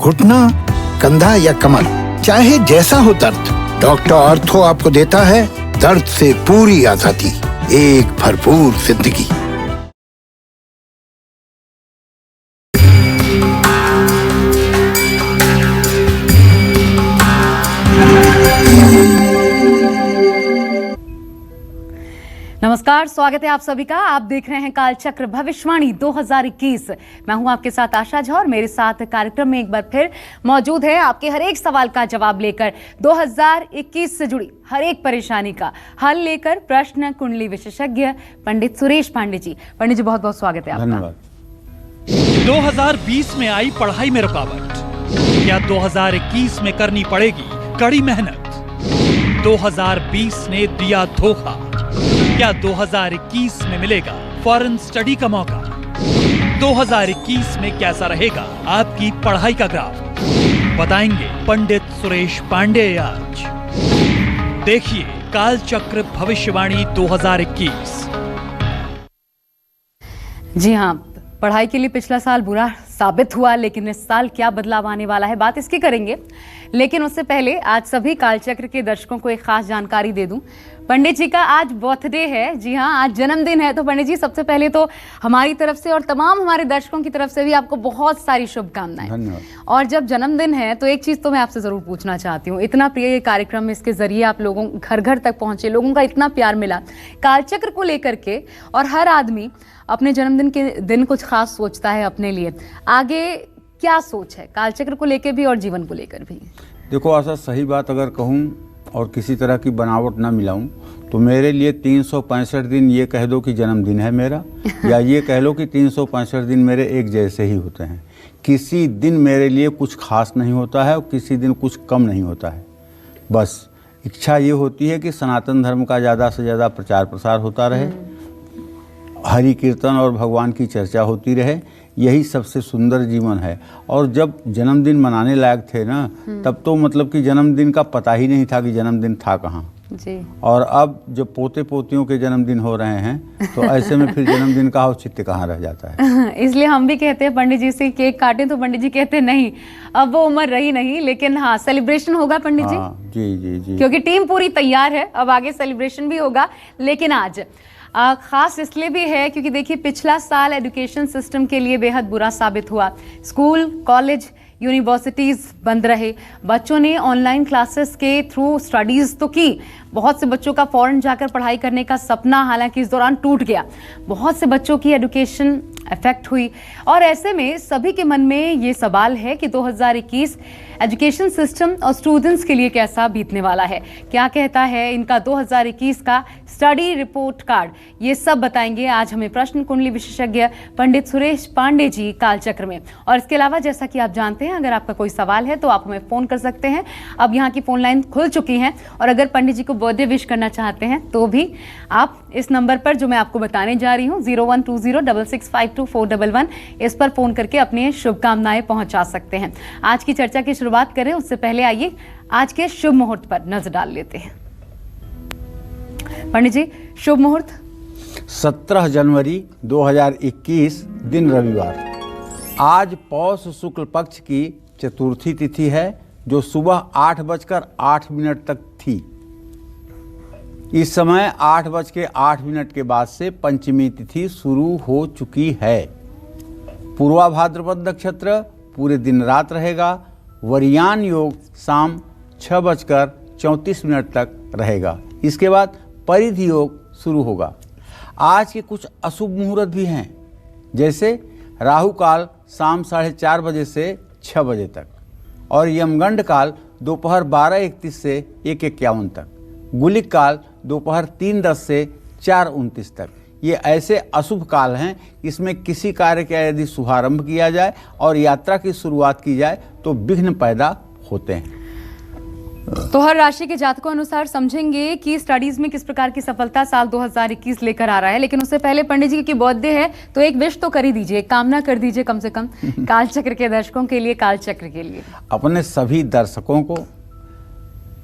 घुटना, कंधा या कमर, चाहे जैसा हो दर्द, डॉक्टर ऑर्थो आपको देता है दर्द से पूरी आजादी, एक भरपूर जिंदगी। नमस्कार, स्वागत है आप सभी का। आप देख रहे हैं कालचक्र भविष्यवाणी 2021। मैं हूं आपके साथ आशा झा और मेरे साथ कार्यक्रम में एक बार फिर मौजूद है आपके हर एक सवाल का जवाब लेकर 2021 से जुड़ी हर एक परेशानी का हल लेकर प्रश्न कुंडली विशेषज्ञ पंडित सुरेश पांडे जी। पंडित जी, बहुत बहुत स्वागत है आपका। धन्यवाद। 2020 में आई पढ़ाई में रुकावट, क्या 2021 में करनी पड़ेगी कड़ी मेहनत? 2020 ने दिया धोखा, क्या 2021 में मिलेगा फॉरेन स्टडी का मौका? 2021 में कैसा रहेगा आपकी पढ़ाई का ग्राफ? बताएंगे पंडित सुरेश पांडे आज। देखिए कालचक्र भविष्यवाणी 2021। जी हाँ, पढ़ाई के लिए पिछला साल बुरा साबित हुआ, लेकिन इस साल क्या बदलाव आने वाला है, बात इसकी करेंगे। लेकिन उससे पहले आज सभी कालचक्र के दर्शकों को एक खास जानकारी दे दूं। पंडित जी का आज बर्थडे है। जी हाँ, आज जन्मदिन है। तो पंडित जी, सबसे पहले तो हमारी तरफ से और तमाम हमारे दर्शकों की तरफ से भी आपको बहुत सारी शुभकामनाएं। धन्यवाद। और जब जन्मदिन है तो एक चीज़ तो मैं आपसे ज़रूर पूछना चाहती हूँ। इतना प्रिय कार्यक्रम में इसके जरिए आप लोगों घर घर तक पहुँचे, लोगों का इतना प्यार मिला कालचक्र को लेकर के, और हर आदमी अपने जन्मदिन के दिन कुछ खास सोचता है अपने लिए। आगे क्या सोच है कालचक्र को लेकर भी और जीवन को लेकर भी? देखो, ऐसा सही बात अगर कहूँ और किसी तरह की बनावट ना मिलाऊं तो मेरे लिए 365 दिन ये कह दो कि जन्मदिन है मेरा या ये कह लो कि 365 दिन मेरे एक जैसे ही होते हैं। किसी दिन मेरे लिए कुछ खास नहीं होता है और किसी दिन कुछ कम नहीं होता है। बस इच्छा ये होती है कि सनातन धर्म का ज़्यादा से ज़्यादा प्रचार प्रसार होता रहे, हरि कीर्तन और भगवान की चर्चा होती रहे। यही सबसे सुंदर जीवन है। और जब जन्मदिन मनाने लायक थे ना, तब तो मतलब कि जन्मदिन का पता ही नहीं था कि जन्मदिन था कहाँ जी। और अब जब पोते पोतियों के जन्मदिन हो रहे हैं तो ऐसे में फिर जन्मदिन का औचित्य कहाँ रह जाता है। इसलिए हम भी कहते हैं पंडित जी से केक काटें, तो पंडित जी कहते हैं नहीं, अब वो उम्र रही नहीं, लेकिन हाँ सेलिब्रेशन होगा पंडित जी। जी जी जी, क्योंकि टीम पूरी तैयार है, अब आगे सेलिब्रेशन भी होगा। लेकिन आज खास इसलिए भी है क्योंकि देखिए पिछला साल एजुकेशन सिस्टम के लिए बेहद बुरा साबित हुआ। स्कूल, कॉलेज, यूनिवर्सिटीज़ बंद रहे। बच्चों ने ऑनलाइन क्लासेस के थ्रू स्टडीज़ तो की। बहुत से बच्चों का फॉरेन जाकर पढ़ाई करने का सपना हालांकि इस दौरान टूट गया। बहुत से बच्चों की एजुकेशन अफेक्ट हुई। और ऐसे में सभी के मन में ये सवाल है कि 2021 एजुकेशन सिस्टम और स्टूडेंट्स के लिए कैसा बीतने वाला है, क्या कहता है इनका 2021 का स्टडी रिपोर्ट कार्ड। ये सब बताएंगे आज हमें प्रश्न कुंडली विशेषज्ञ पंडित सुरेश पांडे जी कालचक्र में। और इसके अलावा जैसा कि आप जानते हैं, अगर आपका कोई सवाल है तो आप हमें फ़ोन कर सकते हैं। अब यहाँ की फ़ोन लाइन खुल चुकी हैं और अगर पंडित जी को बर्थडे विश करना चाहते हैं तो भी आप इस नंबर पर जो मैं आपको बताने जा रही हूँ 0120665241, इस पर फ़ोन करके अपनी शुभकामनाएं पहुँचा सकते हैं। आज की चर्चा की शुरुआत करें उससे पहले आइए आज के शुभ मुहूर्त पर नजर डाल लेते हैं। पंडित जी, शुभ मुहूर्त 17 जनवरी 2021 दिन रविवार। आज पौष शुक्ल पक्ष की चतुर्थी तिथि है जो सुबह 8:08 तक थी। इस समय 8:08 के बाद से पंचमी तिथि शुरू हो चुकी है। पूर्वा भाद्रपद नक्षत्र पूरे दिन रात रहेगा। वरियान योग शाम 6:34 तक रहेगा। इसके बाद परिधि योग शुरू होगा। आज के कुछ अशुभ मुहूर्त भी हैं, जैसे राहु काल शाम 4:30 बजे से 6 बजे तक और यमगंड काल दोपहर 12:31 से 1:51 तक, गुलिक काल दोपहर 3:10 से 4:29 तक। ये ऐसे अशुभ काल हैं, इसमें किसी कार्य का यदि शुभारंभ किया जाए और यात्रा की शुरुआत की जाए तो विघ्न पैदा होते हैं। तो हर राशि के जातकों अनुसार समझेंगे कि स्टडीज में किस प्रकार की सफलता साल 2021 लेकर आ रहा है। लेकिन उससे पहले पंडित जी की बर्थडे है तो एक विश तो कर ही दीजिए, कामना कर दीजिए कम से कम कालचक्र के दर्शकों के लिए, कालचक्र के लिए। अपने सभी दर्शकों को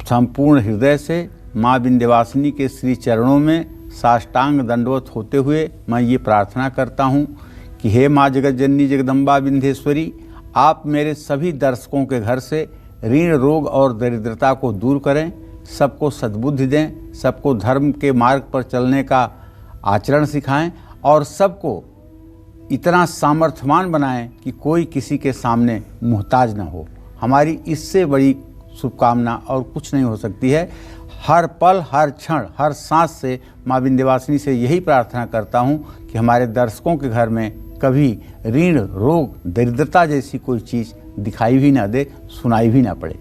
संपूर्ण हृदय से माँ विंध्यवासिनी के श्री चरणों में साष्टांग दंडवत होते हुए मैं ये प्रार्थना करता हूँ कि हे माँ जगत जननी जगदम्बा विंध्येश्वरी, आप मेरे सभी दर्शकों के घर से ऋण, रोग और दरिद्रता को दूर करें, सबको सद्बुद्धि दें, सबको धर्म के मार्ग पर चलने का आचरण सिखाएं और सबको इतना सामर्थ्यवान बनाएं कि कोई किसी के सामने मुहताज न हो। हमारी इससे बड़ी शुभकामना और कुछ नहीं हो सकती है। हर पल, हर क्षण, हर सांस से माँ विंध्यवासिनी से यही प्रार्थना करता हूँ कि हमारे दर्शकों के घर में कभी ऋण, रोग, दरिद्रता जैसी कोई चीज़ दिखाई भी ना दे, सुनाई भी ना पड़े।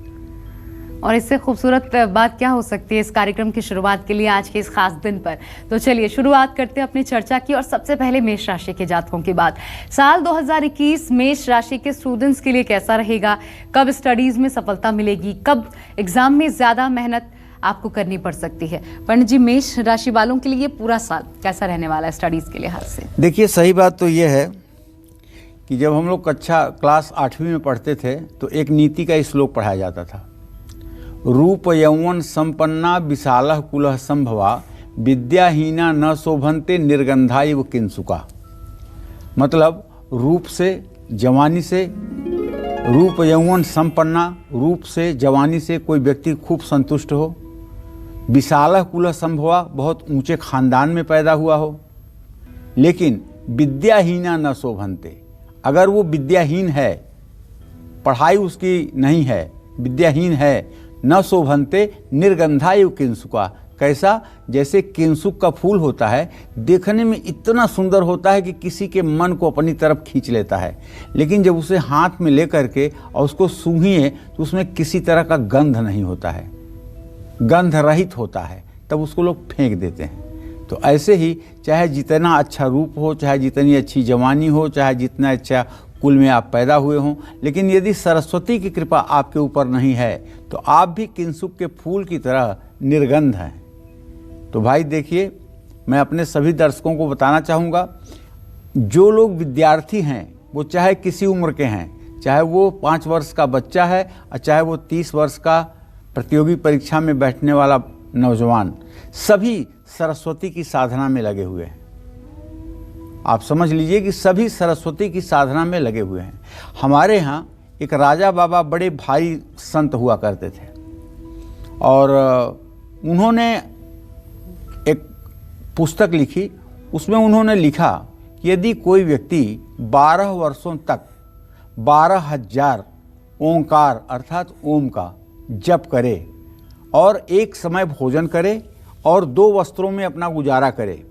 और इससे खूबसूरत बात क्या हो सकती है इस कार्यक्रम की शुरुआत के लिए आज के इस खास दिन पर। तो चलिए शुरुआत करते हैं अपनी चर्चा की और सबसे पहले मेष राशि के जातकों की बात। साल 2021 मेष राशि के स्टूडेंट्स के लिए कैसा रहेगा? कब स्टडीज में सफलता मिलेगी? कब एग्जाम में ज्यादा मेहनत आपको करनी पड़ सकती है? पंडित जी, मेष राशि वालों के लिए ये पूरा साल कैसा रहने वाला है स्टडीज के लिहाज से? देखिए, सही बात तो ये है कि जब हम लोग कक्षा क्लास 8वीं में पढ़ते थे तो एक नीति का श्लोक पढ़ाया जाता था, रूप यौवन संपन्ना विशालः कुलः संभवा विद्याहीना न शोभन्ते निर्गंधाइव किंसुका। मतलब रूप से, जवानी से, रूप यौवन संपन्ना, रूप से, जवानी से कोई व्यक्ति खूब संतुष्ट हो, विशालः कुलः संभवा, बहुत ऊंचे खानदान में पैदा हुआ हो, लेकिन विद्याहीना न शोभन्ते, अगर वो विद्याहीन है, पढ़ाई उसकी नहीं है, विद्याहीन है, न शोभन्ते निर्गंधायु किंसुका। कैसा? जैसे किंसुक का फूल होता है, देखने में इतना सुंदर होता है कि किसी के मन को अपनी तरफ खींच लेता है, लेकिन जब उसे हाथ में ले करके और उसको सूंघिए तो उसमें किसी तरह का गंध नहीं होता है, गंध रहित होता है, तब उसको लोग फेंक देते हैं। तो ऐसे ही चाहे जितना अच्छा रूप हो, चाहे जितनी अच्छी जवानी हो, चाहे जितना अच्छा कुल में आप पैदा हुए हों, लेकिन यदि सरस्वती की कृपा आपके ऊपर नहीं है तो आप भी किंसुक के फूल की तरह निर्गंध हैं। तो भाई देखिए, मैं अपने सभी दर्शकों को बताना चाहूँगा, जो लोग विद्यार्थी हैं वो चाहे किसी उम्र के हैं, चाहे वो 5 वर्ष का बच्चा है और चाहे वो 30 वर्ष का प्रतियोगी परीक्षा में बैठने वाला नौजवान, सभी सरस्वती की साधना में लगे हुए हैं। आप समझ लीजिए कि सभी सरस्वती की साधना में लगे हुए हैं। हमारे यहाँ एक राजा बाबा बड़े भारी संत हुआ करते थे और उन्होंने एक पुस्तक लिखी। उसमें उन्होंने लिखा कि यदि कोई व्यक्ति 12 वर्षों तक 12,000 ओंकार अर्थात ओम का जप करे और एक समय भोजन करे और 2 वस्त्रों में अपना गुजारा करे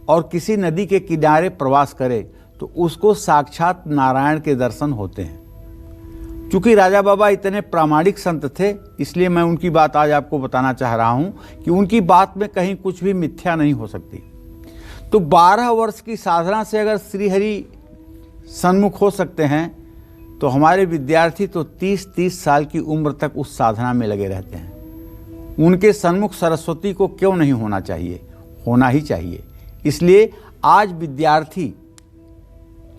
और किसी नदी के किनारे प्रवास करे तो उसको साक्षात नारायण के दर्शन होते हैं। चूंकि राजा बाबा इतने प्रामाणिक संत थे, इसलिए मैं उनकी बात आज आपको बताना चाह रहा हूं कि उनकी बात में कहीं कुछ भी मिथ्या नहीं हो सकती। तो 12 वर्ष की साधना से अगर श्रीहरि सन्मुख हो सकते हैं तो हमारे विद्यार्थी तो 30-30 साल की उम्र तक उस साधना में लगे रहते हैं। उनके सन्मुख सरस्वती को क्यों नहीं होना चाहिए? होना ही चाहिए। इसलिए आज विद्यार्थी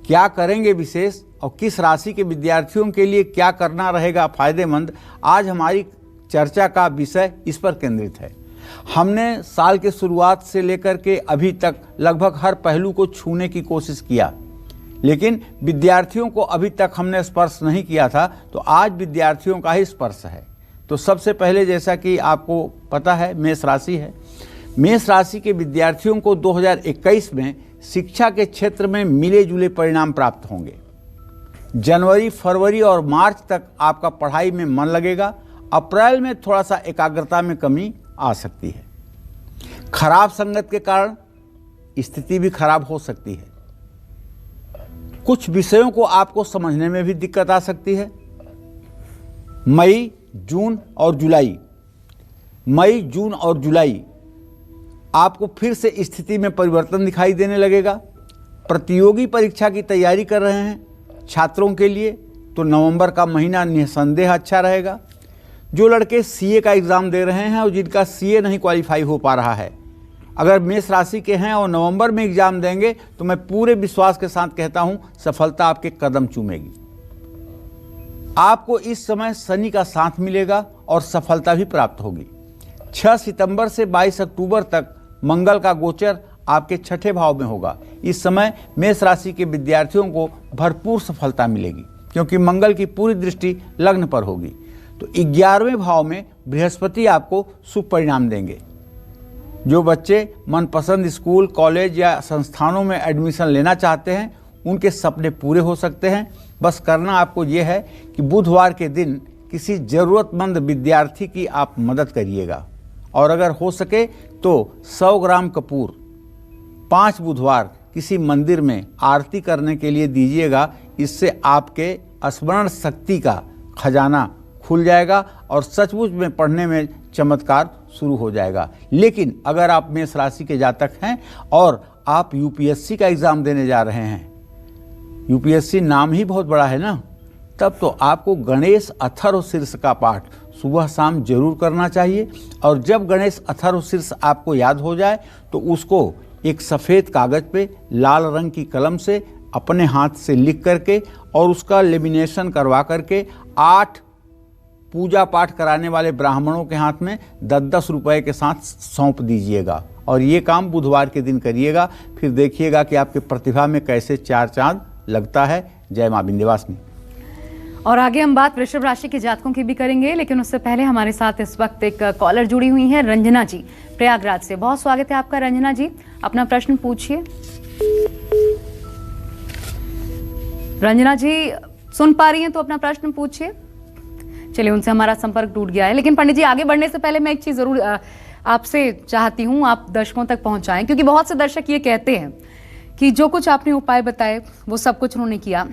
क्या करेंगे विशेष और किस राशि के विद्यार्थियों के लिए क्या करना रहेगा फायदेमंद, आज हमारी चर्चा का विषय इस पर केंद्रित है। हमने साल के शुरुआत से लेकर के अभी तक लगभग हर पहलू को छूने की कोशिश किया, लेकिन विद्यार्थियों को अभी तक हमने स्पर्श नहीं किया था, तो आज विद्यार्थियों का ही स्पर्श है। तो सबसे पहले, जैसा कि आपको पता है, मेष राशि है। मेष राशि के विद्यार्थियों को 2021 में शिक्षा के क्षेत्र में मिले जुले परिणाम प्राप्त होंगे। जनवरी, फरवरी और मार्च तक आपका पढ़ाई में मन लगेगा। अप्रैल में थोड़ा सा एकाग्रता में कमी आ सकती है। खराब संगत के कारण स्थिति भी खराब हो सकती है। कुछ विषयों को आपको समझने में भी दिक्कत आ सकती है। मई, जून और जुलाई आपको फिर से स्थिति में परिवर्तन दिखाई देने लगेगा। प्रतियोगी परीक्षा की तैयारी कर रहे हैं छात्रों के लिए तो नवंबर का महीना निसंदेह अच्छा रहेगा। जो लड़के सीए का एग्ज़ाम दे रहे हैं और जिनका सीए नहीं क्वालिफाई हो पा रहा है, अगर मेष राशि के हैं और नवंबर में एग्ज़ाम देंगे तो मैं पूरे विश्वास के साथ कहता हूं सफलता आपके कदम चूमेगी। आपको इस समय शनि का साथ मिलेगा और सफलता भी प्राप्त होगी। 6 सितंबर से 22 अक्टूबर तक मंगल का गोचर आपके 6ठे भाव में होगा। इस समय मेष राशि के विद्यार्थियों को भरपूर सफलता मिलेगी। क्योंकि मंगल की पूरी दृष्टि लग्न पर होगी। तो 11वें भाव में बृहस्पति आपको शुभ परिणाम देंगे। जो बच्चे मनपसंद स्कूल, कॉलेज या संस्थानों में एडमिशन लेना चाहते हैं उनके सपने पूरे हो सकते हैं। बस करना आपको ये है कि बुधवार के दिन किसी ज़रूरतमंद विद्यार्थी की आप मदद करिएगा, और अगर हो सके तो 100 ग्राम कपूर 5 बुधवार किसी मंदिर में आरती करने के लिए दीजिएगा। इससे आपके स्मरण शक्ति का खजाना खुल जाएगा और सचमुच में पढ़ने में चमत्कार शुरू हो जाएगा। लेकिन अगर आप मेष राशि के जातक हैं और आप यूपीएससी का एग्ज़ाम देने जा रहे हैं, यूपीएससी नाम ही बहुत बड़ा है ना, तब तो आपको गणेश अथर्व शीर्ष का पाठ सुबह शाम जरूर करना चाहिए। और जब गणेश अथर्व शीर्ष आपको याद हो जाए तो उसको एक सफ़ेद कागज़ पे लाल रंग की कलम से अपने हाथ से लिख करके और उसका लेमिनेशन करवा करके 8 पूजा पाठ कराने वाले ब्राह्मणों के हाथ में 10-10 रुपए के साथ सौंप दीजिएगा। और ये काम बुधवार के दिन करिएगा, फिर देखिएगा कि आपकी प्रतिभा में कैसे 4 चांद लगता है। जय मां विंध्यवासिनी। और आगे हम बात वृषभ राशि के जातकों की भी करेंगे, लेकिन उससे पहले हमारे साथ इस वक्त एक कॉलर जुड़ी हुई हैं, रंजना जी प्रयागराज से। बहुत स्वागत है आपका रंजना जी, अपना प्रश्न पूछिए। रंजना जी सुन पा रही हैं तो अपना प्रश्न पूछिए। चलिए, उनसे हमारा संपर्क टूट गया है। लेकिन पंडित जी, आगे बढ़ने से पहले मैं एक चीज जरूर आपसे चाहती हूँ, आप दर्शकों तक पहुंचाएं, क्योंकि बहुत से दर्शक ये कहते हैं कि जो कुछ आपने उपाय बताए वो सब कुछ उन्होंने किया,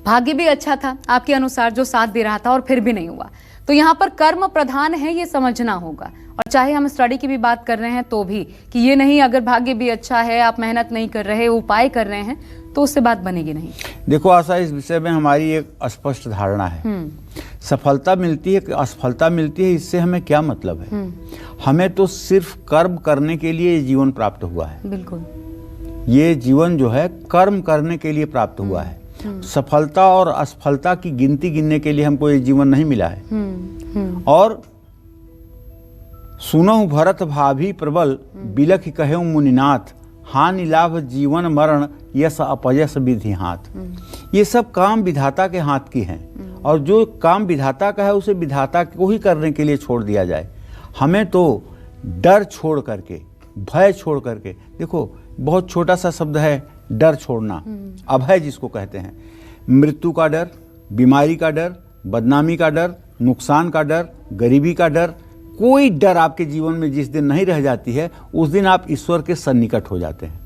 भाग्य भी अच्छा था आपके अनुसार जो साथ दे रहा था, और फिर भी नहीं हुआ। तो यहाँ पर कर्म प्रधान है, ये समझना होगा। और चाहे हम स्टडी की भी बात कर रहे हैं तो भी कि ये नहीं, अगर भाग्य भी अच्छा है, आप मेहनत नहीं कर रहे, उपाय कर रहे हैं, तो उससे बात बनेगी नहीं। देखो आशा, इस विषय में हमारी एक स्पष्ट धारणा है। सफलता मिलती है कि असफलता मिलती है, इससे हमें क्या मतलब है। हमें तो सिर्फ कर्म करने के लिए ये जीवन प्राप्त हुआ है। बिल्कुल, ये जीवन जो है कर्म करने के लिए प्राप्त हुआ है। सफलता और असफलता की गिनती गिनने के लिए हमको ये जीवन नहीं मिला है। और सुनहु भरत भाभी प्रबल, बिलख कहेउ मुनिनाथ, हानि लाभ जीवन मरण, यश अपयश विधि हाथ। ये सब काम विधाता के हाथ की हैं, और जो काम विधाता का है उसे विधाता को ही करने के लिए छोड़ दिया जाए। हमें तो डर छोड़ करके, भय छोड़ करके, देखो बहुत छोटा सा शब्द है डर छोड़ना, अभय जिसको कहते हैं। मृत्यु का डर, बीमारी का डर, बदनामी का डर, नुकसान का डर, गरीबी का डर, कोई डर आपके जीवन में जिस दिन नहीं रह जाती है उस दिन आप ईश्वर के सन्निकट हो जाते हैं।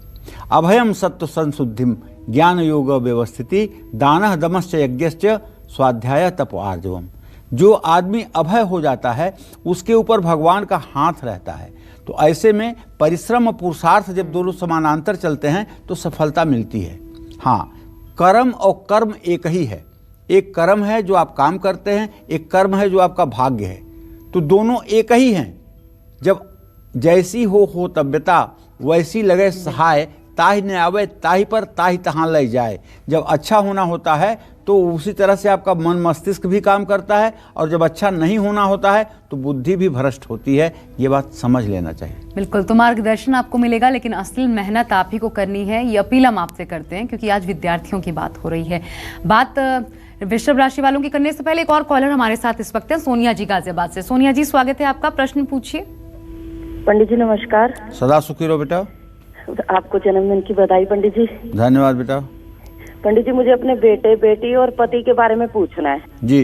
अभयम सत्व संशुद्धिम ज्ञान योग व्यवस्थिति, दानः दमश्च यज्ञश्च स्वाध्याय तप आर्जवम। जो आदमी अभय हो जाता है उसके ऊपर भगवान का हाथ रहता है। तो ऐसे में परिश्रम और पुरुषार्थ जब दोनों समानांतर चलते हैं तो सफलता मिलती है। हाँ, कर्म और कर्म एक ही है। एक कर्म है जो आप काम करते हैं, एक कर्म है जो आपका भाग्य है। तो दोनों एक ही हैं। जब जैसी हो तब्यता, वैसी लगे सहाय, ताहि न आवे ताहि पर ताहि तहाँ ले जाए। जब अच्छा होना होता है तो उसी तरह से आपका मन मस्तिष्क भी काम करता है, और जब अच्छा नहीं होना होता है तो बुद्धि भी भ्रष्ट होती है। ये बात समझ लेना चाहिए। बिल्कुल, तो मार्गदर्शन आपको मिलेगा, लेकिन असली मेहनत आप ही को करनी है। ये अपील हम आपसे करते हैं, क्योंकि आज विद्यार्थियों की बात हो रही है। बात वृषभ राशि वालों की करने से पहले एक और कॉलर हमारे साथ इस वक्त है, सोनिया जी गाजियाबाद से। सोनिया जी स्वागत है आपका, प्रश्न पूछिए। पंडित जी नमस्कार। सदा सुखी रहो बेटा। आपको जन्मदिन की बधाई पंडित जी। धन्यवाद बेटा। पंडित जी, मुझे अपने बेटे, बेटी और पति के बारे में पूछना है जी।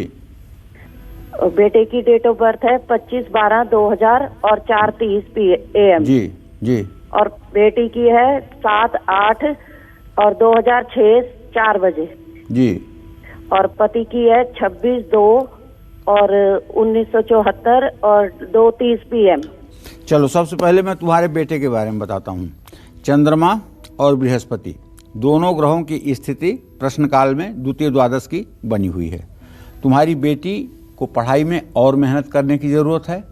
बेटे की डेट ऑफ बर्थ है 25/12/2000 और 4:30 AM जी जी। और बेटी की है 7/8 और 2006 4 बजे जी। और पति की है 26/2 और 1974 और 2:30 PM। चलो, सबसे पहले मैं तुम्हारे बेटे के बारे में बताता हूँ। चंद्रमा और बृहस्पति दोनों ग्रहों की स्थिति प्रश्न काल में द्वितीय द्वादश की बनी हुई है। तुम्हारी बेटी को पढ़ाई में और मेहनत करने की ज़रूरत है,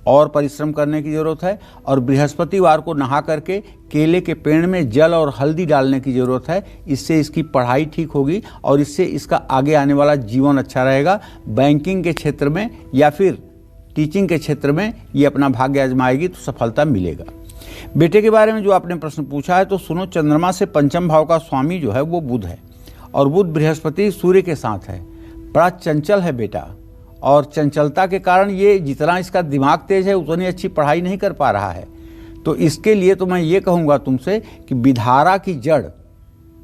और परिश्रम करने की ज़रूरत है, और बृहस्पतिवार को नहा करके केले के पेड़ में जल और हल्दी डालने की ज़रूरत है। इससे इसकी पढ़ाई ठीक होगी और इससे इसका आगे आने वाला जीवन अच्छा रहेगा। बैंकिंग के क्षेत्र में या फिर टीचिंग के क्षेत्र में ये अपना भाग्य आजमाएगी तो सफलता मिलेगा। बेटे के बारे में जो आपने प्रश्न पूछा है, तो सुनो, चंद्रमा से पंचम भाव का स्वामी जो है वो बुध है, और बुध बृहस्पति सूर्य के साथ है। बड़ा चंचल है बेटा, और चंचलता के कारण ये जितना इसका दिमाग तेज है उतनी अच्छी पढ़ाई नहीं कर पा रहा है। तो इसके लिए तो मैं ये कहूँगा तुमसे कि विधारा की जड़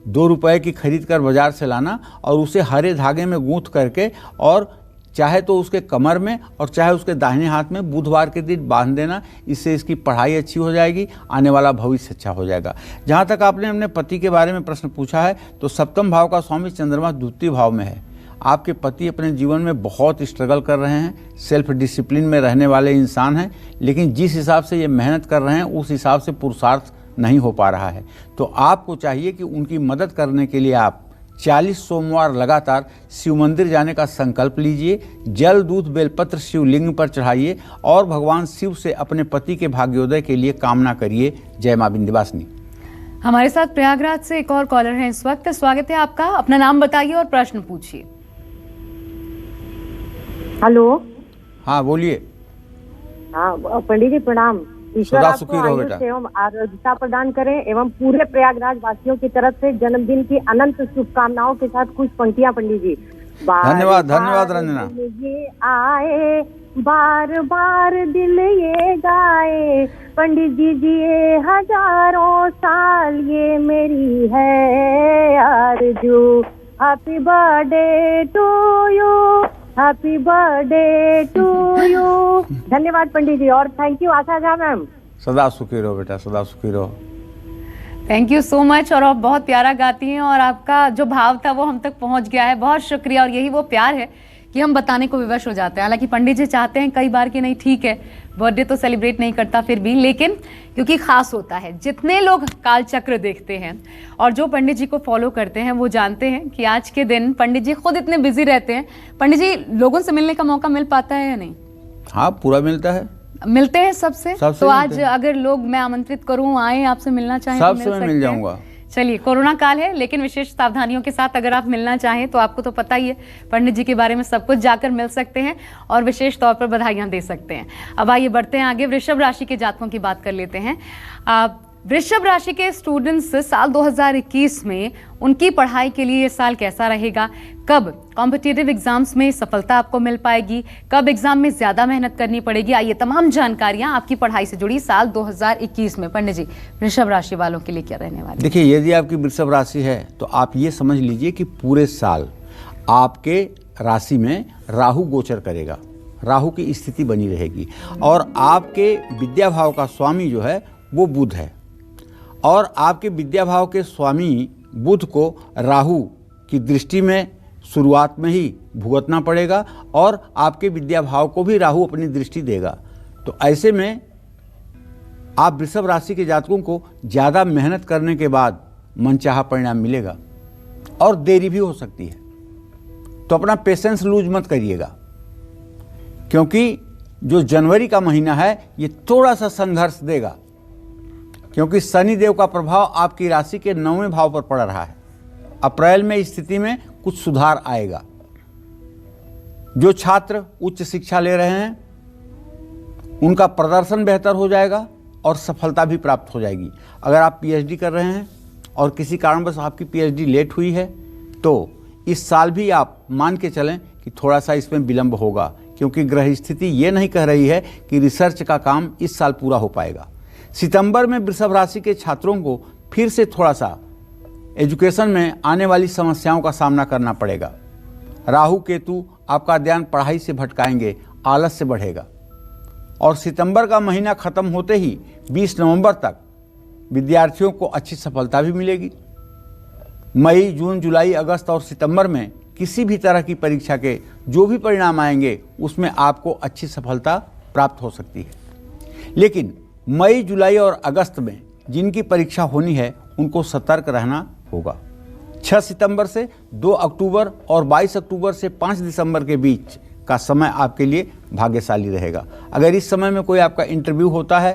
2 रुपए की खरीद कर बाजार से लाना और उसे हरे धागे में गूंथ करके, और चाहे तो उसके कमर में और चाहे उसके दाहिने हाथ में बुधवार के दिन बांध देना। इससे इसकी पढ़ाई अच्छी हो जाएगी, आने वाला भविष्य अच्छा हो जाएगा। जहाँ तक आपने अपने पति के बारे में प्रश्न पूछा है, तो सप्तम भाव का स्वामी चंद्रमा द्वितीय भाव में है। आपके पति अपने जीवन में बहुत स्ट्रगल कर रहे हैं, सेल्फ डिसिप्लिन में रहने वाले इंसान हैं, लेकिन जिस हिसाब से ये मेहनत कर रहे हैं उस हिसाब से पुरुषार्थ नहीं हो पा रहा है। तो आपको चाहिए कि उनकी मदद करने के लिए आप 40 सोमवार लगातार शिव मंदिर जाने का संकल्प लीजिए, जल दूध बेलपत्र शिवलिंग पर चढ़ाइए और भगवान शिव से अपने पति के भाग्योदय के लिए कामना करिए। जय मां विंध्यवासिनी। हमारे साथ प्रयागराज से एक और कॉलर है इस वक्त। स्वागत है आपका, अपना नाम बताइए और प्रश्न पूछिए। हेलो। हाँ बोलिए। हाँ पंडित जी प्रणाम। ईश्वर सदा आपको सुखी रहो बेटा। आयुष्य एवं आरोग्यता प्रदान करें एवं पूरे प्रयागराज वासियों की तरफ से जन्मदिन की अनंत शुभकामनाओं के साथ कुछ पंक्तियां पंडित जी। धन्यवाद धन्यवाद रंजना। ये आए बार बार दिल ये गाए, पंडित जी जिए हजारों साल ये मेरी है आरज़ू। Happy birthday to you, happy birthday to you. धन्यवाद पंडित जी और thank you Asha Jha ma'am. सदा सुखी रहो बेटा, सदा सुखी रहो। Thank you so much. और आप बहुत प्यारा गाती हैं और आपका जो भाव था वो हम तक पहुंच गया है। बहुत शुक्रिया। और यही वो प्यार है कि हम बताने को विवश हो जाते हैं। हालांकि पंडित जी चाहते हैं कई बार कि नहीं ठीक है, बर्थडे तो सेलिब्रेट नहीं करता फिर भी, लेकिन क्योंकि खास होता है। जितने लोग काल चक्र देखते हैं और जो पंडित जी को फॉलो करते हैं वो जानते हैं कि आज के दिन पंडित जी खुद इतने बिजी रहते हैं। पंडित जी, लोगों से मिलने का मौका मिल पाता है या नहीं? हाँ पूरा मिलता है। मिलते हैं सबसे? तो आज मिलते हैं। अगर लोग, मैं आमंत्रित करूं, आए आपसे मिलना चाहें तो सबसे मैं मिल जाऊंगा। चलिए, कोरोना काल है लेकिन विशेष सावधानियों के साथ अगर आप मिलना चाहें तो आपको तो पता ही है पंडित जी के बारे में सब कुछ, जाकर मिल सकते हैं और विशेष तौर पर बधाइयां दे सकते हैं। अब आइए बढ़ते हैं आगे, वृषभ राशि के जातकों की बात कर लेते हैं। वृषभ राशि के स्टूडेंट्स साल 2021 में उनकी पढ़ाई के लिए ये साल कैसा रहेगा? कब कॉम्पिटिटिव एग्जाम्स में सफलता आपको मिल पाएगी? कब एग्जाम में ज्यादा मेहनत करनी पड़ेगी? आइए तमाम जानकारियां आपकी पढ़ाई से जुड़ी साल 2021 में पंडित जी वृषभ राशि वालों के लिए क्या रहने वाली? देखिए, यदि आपकी वृषभ राशि है तो आप ये समझ लीजिए कि पूरे साल आपके राशि में राहु गोचर करेगा, राहु की स्थिति बनी रहेगी और आपके विद्या भाव का स्वामी जो है वो बुध है और आपके विद्या भाव के स्वामी बुध को राहु की दृष्टि में शुरुआत में ही भुगतना पड़ेगा और आपके विद्या भाव को भी राहु अपनी दृष्टि देगा। तो ऐसे में आप वृषभ राशि के जातकों को ज़्यादा मेहनत करने के बाद मनचाहा परिणाम मिलेगा और देरी भी हो सकती है। तो अपना पेशेंस लूज मत करिएगा, क्योंकि जो जनवरी का महीना है ये थोड़ा सा संघर्ष देगा, क्योंकि शनि देव का प्रभाव आपकी राशि के 9वें भाव पर पड़ रहा है। अप्रैल में स्थिति में कुछ सुधार आएगा। जो छात्र उच्च शिक्षा ले रहे हैं उनका प्रदर्शन बेहतर हो जाएगा और सफलता भी प्राप्त हो जाएगी। अगर आप पीएचडी कर रहे हैं और किसी कारणवश आपकी पीएचडी लेट हुई है तो इस साल भी आप मान के चलें कि थोड़ा सा इसमें विलंब होगा, क्योंकि ग्रह स्थिति ये नहीं कह रही है कि रिसर्च का काम इस साल पूरा हो पाएगा। सितंबर में वृषभ राशि के छात्रों को फिर से थोड़ा सा एजुकेशन में आने वाली समस्याओं का सामना करना पड़ेगा। राहु केतु आपका ध्यान पढ़ाई से भटकाएंगे, आलस्य बढ़ेगा और सितंबर का महीना खत्म होते ही 20 नवंबर तक विद्यार्थियों को अच्छी सफलता भी मिलेगी। मई, जून, जुलाई, अगस्त और सितंबर में किसी भी तरह की परीक्षा के जो भी परिणाम आएंगे उसमें आपको अच्छी सफलता प्राप्त हो सकती है। लेकिन मई, जुलाई और अगस्त में जिनकी परीक्षा होनी है उनको सतर्क रहना होगा। 6 सितंबर से 2 अक्टूबर और 22 अक्टूबर से 5 दिसंबर के बीच का समय आपके लिए भाग्यशाली रहेगा। अगर इस समय में कोई आपका इंटरव्यू होता है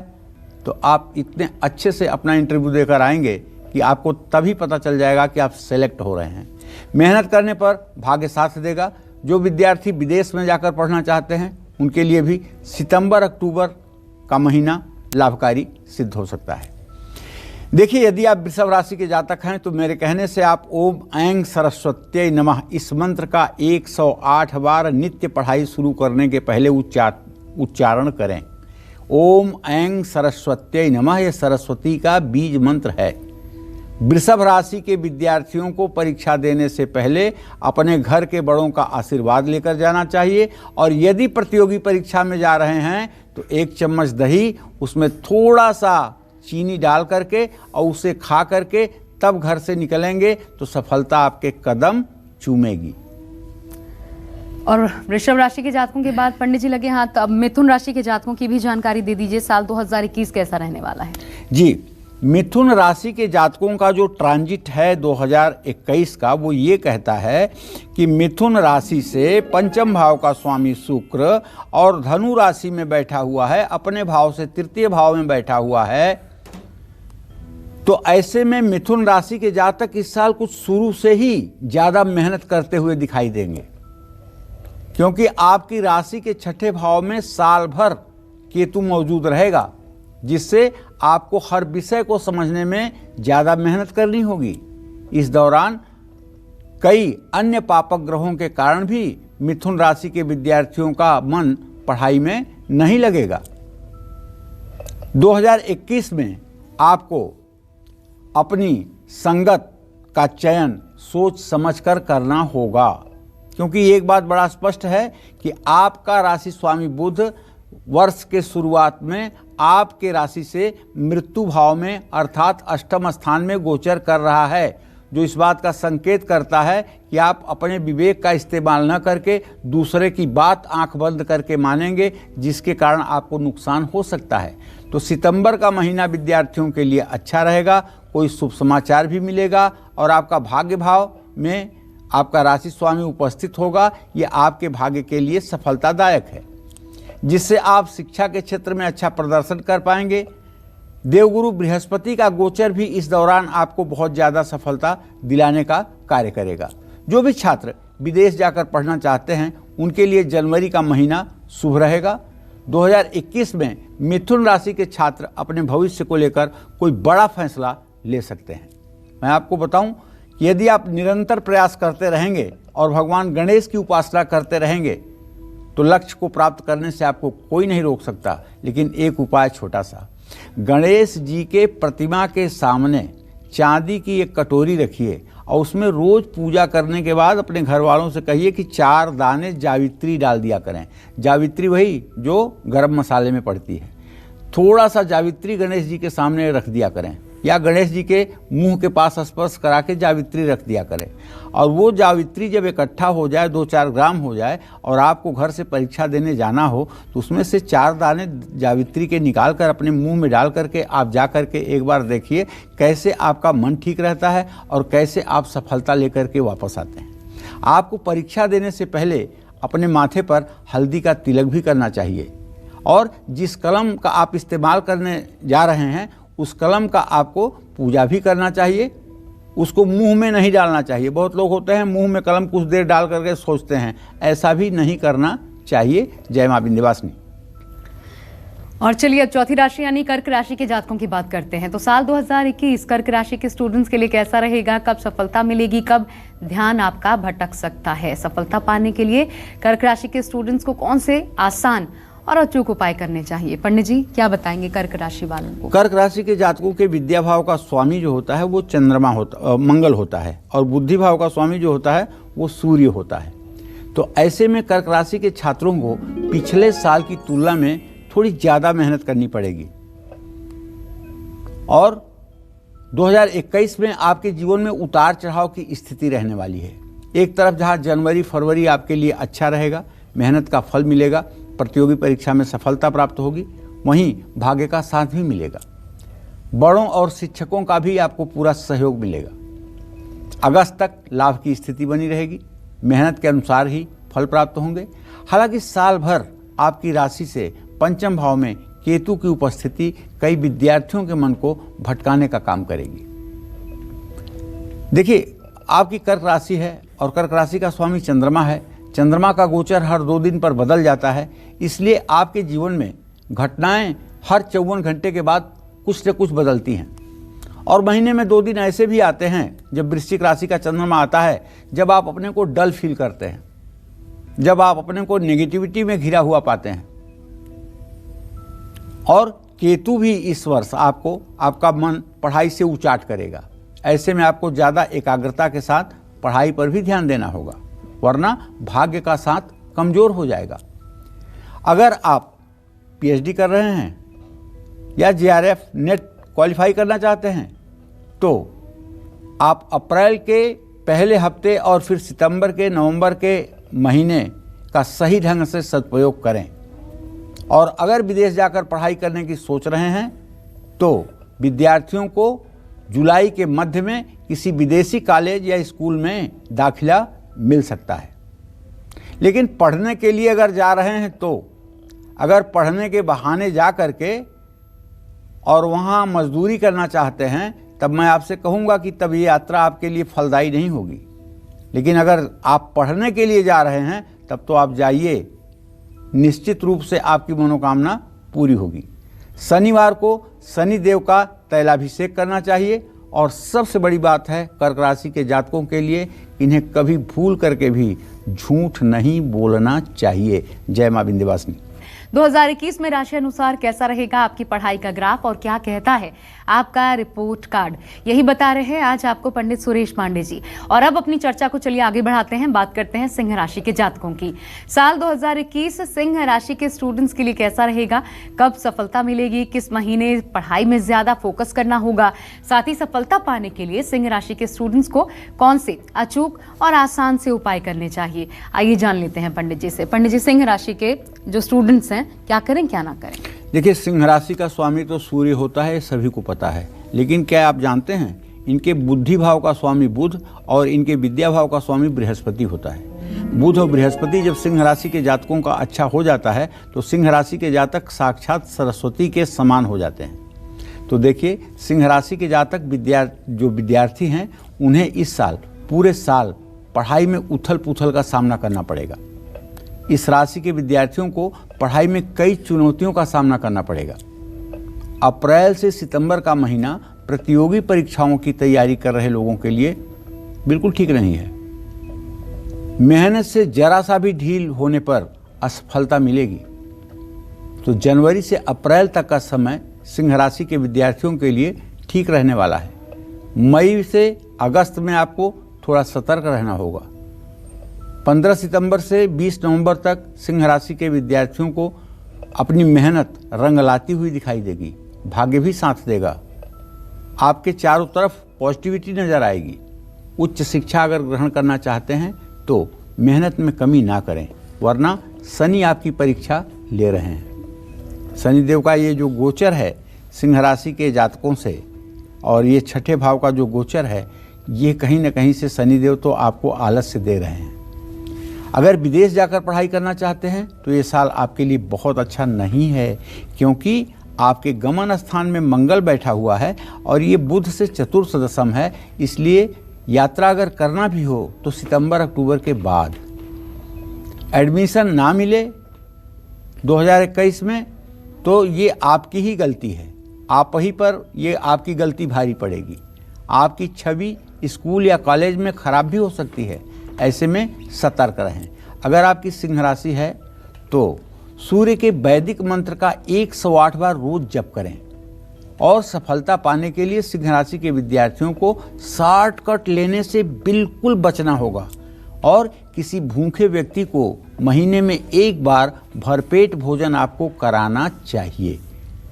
तो आप इतने अच्छे से अपना इंटरव्यू देकर आएंगे कि आपको तभी पता चल जाएगा कि आप सेलेक्ट हो रहे हैं। मेहनत करने पर भाग्य साथ देगा। जो विद्यार्थी विदेश में जाकर पढ़ना चाहते हैं उनके लिए भी सितंबर, अक्टूबर का महीना लाभकारी सिद्ध हो सकता है। देखिए, यदि आप वृषभ राशि के जातक हैं तो मेरे कहने से आप ओम ऐं सरस्वत्यै नमः इस मंत्र का 108 बार नित्य पढ़ाई शुरू करने के पहले उच्चारण करें। ओम ऐं सरस्वत्यै नमः यह सरस्वती का बीज मंत्र है। वृषभ राशि के विद्यार्थियों को परीक्षा देने से पहले अपने घर के बड़ों का आशीर्वाद लेकर जाना चाहिए और यदि प्रतियोगी परीक्षा में जा रहे हैं तो 1 चम्मच दही, उसमें थोड़ा सा चीनी डाल करके और उसे खा करके तब घर से निकलेंगे तो सफलता आपके कदम चूमेगी। और वृषभ राशि के जातकों के बाद पंडित जी लगे हाथ, अब मिथुन राशि के जातकों की भी जानकारी दे दीजिए। साल 2021 कैसा रहने वाला है? जी, मिथुन राशि के जातकों का जो ट्रांजिट है 2021 का, वो ये कहता है कि मिथुन राशि से पंचम भाव का स्वामी शुक्र और धनु राशि में बैठा हुआ है, अपने भाव से तृतीय भाव में बैठा हुआ है। तो ऐसे में मिथुन राशि के जातक इस साल कुछ शुरू से ही ज़्यादा मेहनत करते हुए दिखाई देंगे, क्योंकि आपकी राशि के छठे भाव में साल भर केतु मौजूद रहेगा, जिससे आपको हर विषय को समझने में ज़्यादा मेहनत करनी होगी। इस दौरान कई अन्य पापक ग्रहों के कारण भी मिथुन राशि के विद्यार्थियों का मन पढ़ाई में नहीं लगेगा। 2021 में आपको अपनी संगत का चयन सोच समझकर करना होगा, क्योंकि एक बात बड़ा स्पष्ट है कि आपका राशि स्वामी बुध वर्ष के शुरुआत में आपके राशि से मृत्यु भाव में अर्थात अष्टम स्थान में गोचर कर रहा है, जो इस बात का संकेत करता है कि आप अपने विवेक का इस्तेमाल न करके दूसरे की बात आंख बंद करके मानेंगे, जिसके कारण आपको नुकसान हो सकता है। तो सितंबर का महीना विद्यार्थियों के लिए अच्छा रहेगा, कोई शुभ समाचार भी मिलेगा और आपका भाग्य भाव में आपका राशि स्वामी उपस्थित होगा। ये आपके भाग्य के लिए सफलतादायक है, जिससे आप शिक्षा के क्षेत्र में अच्छा प्रदर्शन कर पाएंगे। देवगुरु बृहस्पति का गोचर भी इस दौरान आपको बहुत ज़्यादा सफलता दिलाने का कार्य करेगा। जो भी छात्र विदेश जाकर पढ़ना चाहते हैं उनके लिए जनवरी का महीना शुभ रहेगा। 2021 में मिथुन राशि के छात्र अपने भविष्य को लेकर कोई बड़ा फैसला ले सकते हैं। मैं आपको बताऊं कि यदि आप निरंतर प्रयास करते रहेंगे और भगवान गणेश की उपासना करते रहेंगे तो लक्ष्य को प्राप्त करने से आपको कोई नहीं रोक सकता। लेकिन एक उपाय छोटा सा, गणेश जी के प्रतिमा के सामने चांदी की एक कटोरी रखिए और उसमें रोज पूजा करने के बाद अपने घर वालों से कहिए कि 4 दाने जावित्री डाल दिया करें। जावित्री वही जो गरम मसाले में पड़ती है। थोड़ा सा जावित्री गणेश जी के सामने रख दिया करें या गणेश जी के मुंह के पास स्पर्श करा के जावित्री रख दिया करें। और वो जावित्री जब इकट्ठा हो जाए, 2-4 ग्राम हो जाए और आपको घर से परीक्षा देने जाना हो तो उसमें से 4 दाने जावित्री के निकाल कर अपने मुंह में डाल करके आप जा करके एक बार देखिए कैसे आपका मन ठीक रहता है और कैसे आप सफलता लेकर के वापस आते हैं। आपको परीक्षा देने से पहले अपने माथे पर हल्दी का तिलक भी करना चाहिए और जिस कलम का आप इस्तेमाल करने जा रहे हैं उस कलम का आपको पूजा भी करना चाहिए। उसको मुंह में नहीं डालना चाहिए। बहुत लोग होते हैं मुंह में कलम कुछ देर डाल करके सोचते हैं, ऐसा भी नहीं करना चाहिए। जय मां विंध्यवासिनी। और चलिए अब चौथी राशि यानी कर्क राशि के जातकों की बात करते हैं। तो साल 2021 कर्क राशि के स्टूडेंट्स के लिए कैसा रहेगा? कब सफलता मिलेगी? कब ध्यान आपका भटक सकता है? सफलता पाने के लिए कर्क राशि के स्टूडेंट्स को कौन से आसान और अचूक उपाय करने चाहिए? पंडित जी क्या बताएंगे कर्क राशि वालों को? कर्क राशि के जातकों के विद्या भाव का स्वामी जो होता है वो चंद्रमा होता, मंगल होता है और बुद्धि भाव का स्वामी जो होता है वो सूर्य होता है। तो ऐसे में कर्क राशि के छात्रों को पिछले साल की तुलना में थोड़ी ज़्यादा मेहनत करनी पड़ेगी और 2021 में आपके जीवन में उतार चढ़ाव की स्थिति रहने वाली है। एक तरफ जहाँ जनवरी फरवरी आपके लिए अच्छा रहेगा, मेहनत का फल मिलेगा, प्रतियोगी परीक्षा में सफलता प्राप्त होगी, वहीं भाग्य का साथ भी मिलेगा। बड़ों और शिक्षकों का भी आपको पूरा सहयोग मिलेगा। अगस्त तक लाभ की स्थिति बनी रहेगी, मेहनत के अनुसार ही फल प्राप्त होंगे। हालांकि साल भर आपकी राशि से पंचम भाव में केतु की उपस्थिति कई विद्यार्थियों के मन को भटकाने का काम करेगी। देखिए, आपकी कर्क राशि है और कर्क राशि का स्वामी चंद्रमा है। चंद्रमा का गोचर हर 2 दिन पर बदल जाता है, इसलिए आपके जीवन में घटनाएं हर 54 घंटे के बाद कुछ न कुछ बदलती हैं और महीने में 2 दिन ऐसे भी आते हैं जब वृश्चिक राशि का चंद्रमा आता है, जब आप अपने को डल फील करते हैं, जब आप अपने को नेगेटिविटी में घिरा हुआ पाते हैं। और केतु भी इस वर्ष आपको आपका मन पढ़ाई से उचाट करेगा। ऐसे में आपको ज़्यादा एकाग्रता के साथ पढ़ाई पर भी ध्यान देना होगा, वरना भाग्य का साथ कमज़ोर हो जाएगा। अगर आप पीएचडी कर रहे हैं या जेआरएफ नेट क्वालिफाई करना चाहते हैं तो आप अप्रैल के पहले हफ्ते और फिर सितंबर के नवंबर के महीने का सही ढंग से सदुपयोग करें। और अगर विदेश जाकर पढ़ाई करने की सोच रहे हैं तो विद्यार्थियों को जुलाई के मध्य में किसी विदेशी कॉलेज या स्कूल में दाखिला मिल सकता है। लेकिन पढ़ने के लिए अगर जा रहे हैं तो अगर पढ़ने के बहाने जा करके और वहाँ मजदूरी करना चाहते हैं तब मैं आपसे कहूँगा कि तब ये यात्रा आपके लिए फलदायी नहीं होगी। लेकिन अगर आप पढ़ने के लिए जा रहे हैं तब तो आप जाइए, निश्चित रूप से आपकी मनोकामना पूरी होगी। शनिवार को शनि देव का तैलाभिषेक करना चाहिए। और सबसे बड़ी बात है कर्क राशि के जातकों के लिए, इन्हें कभी भूल करके भी झूठ नहीं बोलना चाहिए। जय मां विंध्यवासिनी। 2021 में राशि अनुसार कैसा रहेगा आपकी पढ़ाई का ग्राफ और क्या कहता है आपका रिपोर्ट कार्ड, यही बता रहे हैं आज आपको पंडित सुरेश पांडे जी। और अब अपनी चर्चा को चलिए आगे बढ़ाते हैं, बात करते हैं सिंह राशि के जातकों की। साल 2021 सिंह राशि के स्टूडेंट्स के लिए कैसा रहेगा, कब सफलता मिलेगी, किस महीने पढ़ाई में ज्यादा फोकस करना होगा, साथ ही सफलता पाने के लिए सिंह राशि के स्टूडेंट्स को कौन से अचूक और आसान से उपाय करने चाहिए, आइए जान लेते हैं पंडित जी से। पंडित जी, सिंह राशि के जो स्टूडेंट्स हैं क्या करें क्या ना करें? देखिए, सिंह राशि का स्वामी तो सूर्य होता है, सभी को पता है। लेकिन क्या आप जानते हैं इनके बुद्धि भाव का स्वामी बुध और इनके विद्या भाव का स्वामी बृहस्पति होता है। बुध और बृहस्पति जब सिंह राशि के जातकों का अच्छा हो जाता है तो सिंह राशि के जातक साक्षात सरस्वती के समान हो जाते हैं। तो देखिए, सिंह राशि के जातक जो विद्यार्थी हैं उन्हें इस साल पूरे साल पढ़ाई में उथल पुथल का सामना करना पड़ेगा। इस राशि के विद्यार्थियों को पढ़ाई में कई चुनौतियों का सामना करना पड़ेगा। अप्रैल से सितंबर का महीना प्रतियोगी परीक्षाओं की तैयारी कर रहे लोगों के लिए बिल्कुल ठीक नहीं है। मेहनत से जरा सा भी ढील होने पर असफलता मिलेगी। तो जनवरी से अप्रैल तक का समय सिंह राशि के विद्यार्थियों के लिए ठीक रहने वाला है। मई से अगस्त में आपको थोड़ा सतर्क रहना होगा। 15 सितंबर से 20 नवंबर तक सिंह राशि के विद्यार्थियों को अपनी मेहनत रंग लाती हुई दिखाई देगी। भाग्य भी साथ देगा। आपके चारों तरफ पॉजिटिविटी नजर आएगी। उच्च शिक्षा अगर ग्रहण करना चाहते हैं तो मेहनत में कमी ना करें, वरना शनि आपकी परीक्षा ले रहे हैं। शनिदेव का ये जो गोचर है सिंह राशि के जातकों से, और ये छठे भाव का जो गोचर है, ये कहीं ना कहीं से शनिदेव तो आपको आलस्य दे रहे हैं। अगर विदेश जाकर पढ़ाई करना चाहते हैं तो ये साल आपके लिए बहुत अच्छा नहीं है, क्योंकि आपके गमन स्थान में मंगल बैठा हुआ है और ये बुध से चतुर्थ दशम है। इसलिए यात्रा अगर करना भी हो तो सितंबर अक्टूबर के बाद। एडमिशन ना मिले 2021 में तो ये आपकी ही गलती है। आप ही पर ये आपकी गलती भारी पड़ेगी। आपकी छवि स्कूल या कॉलेज में खराब भी हो सकती है। ऐसे में सतर्क रहें। अगर आपकी सिंह राशि है तो सूर्य के वैदिक मंत्र का 108 बार रोज जप करें। और सफलता पाने के लिए सिंह राशि के विद्यार्थियों को शॉर्टकट लेने से बिल्कुल बचना होगा और किसी भूखे व्यक्ति को महीने में एक बार भरपेट भोजन आपको कराना चाहिए।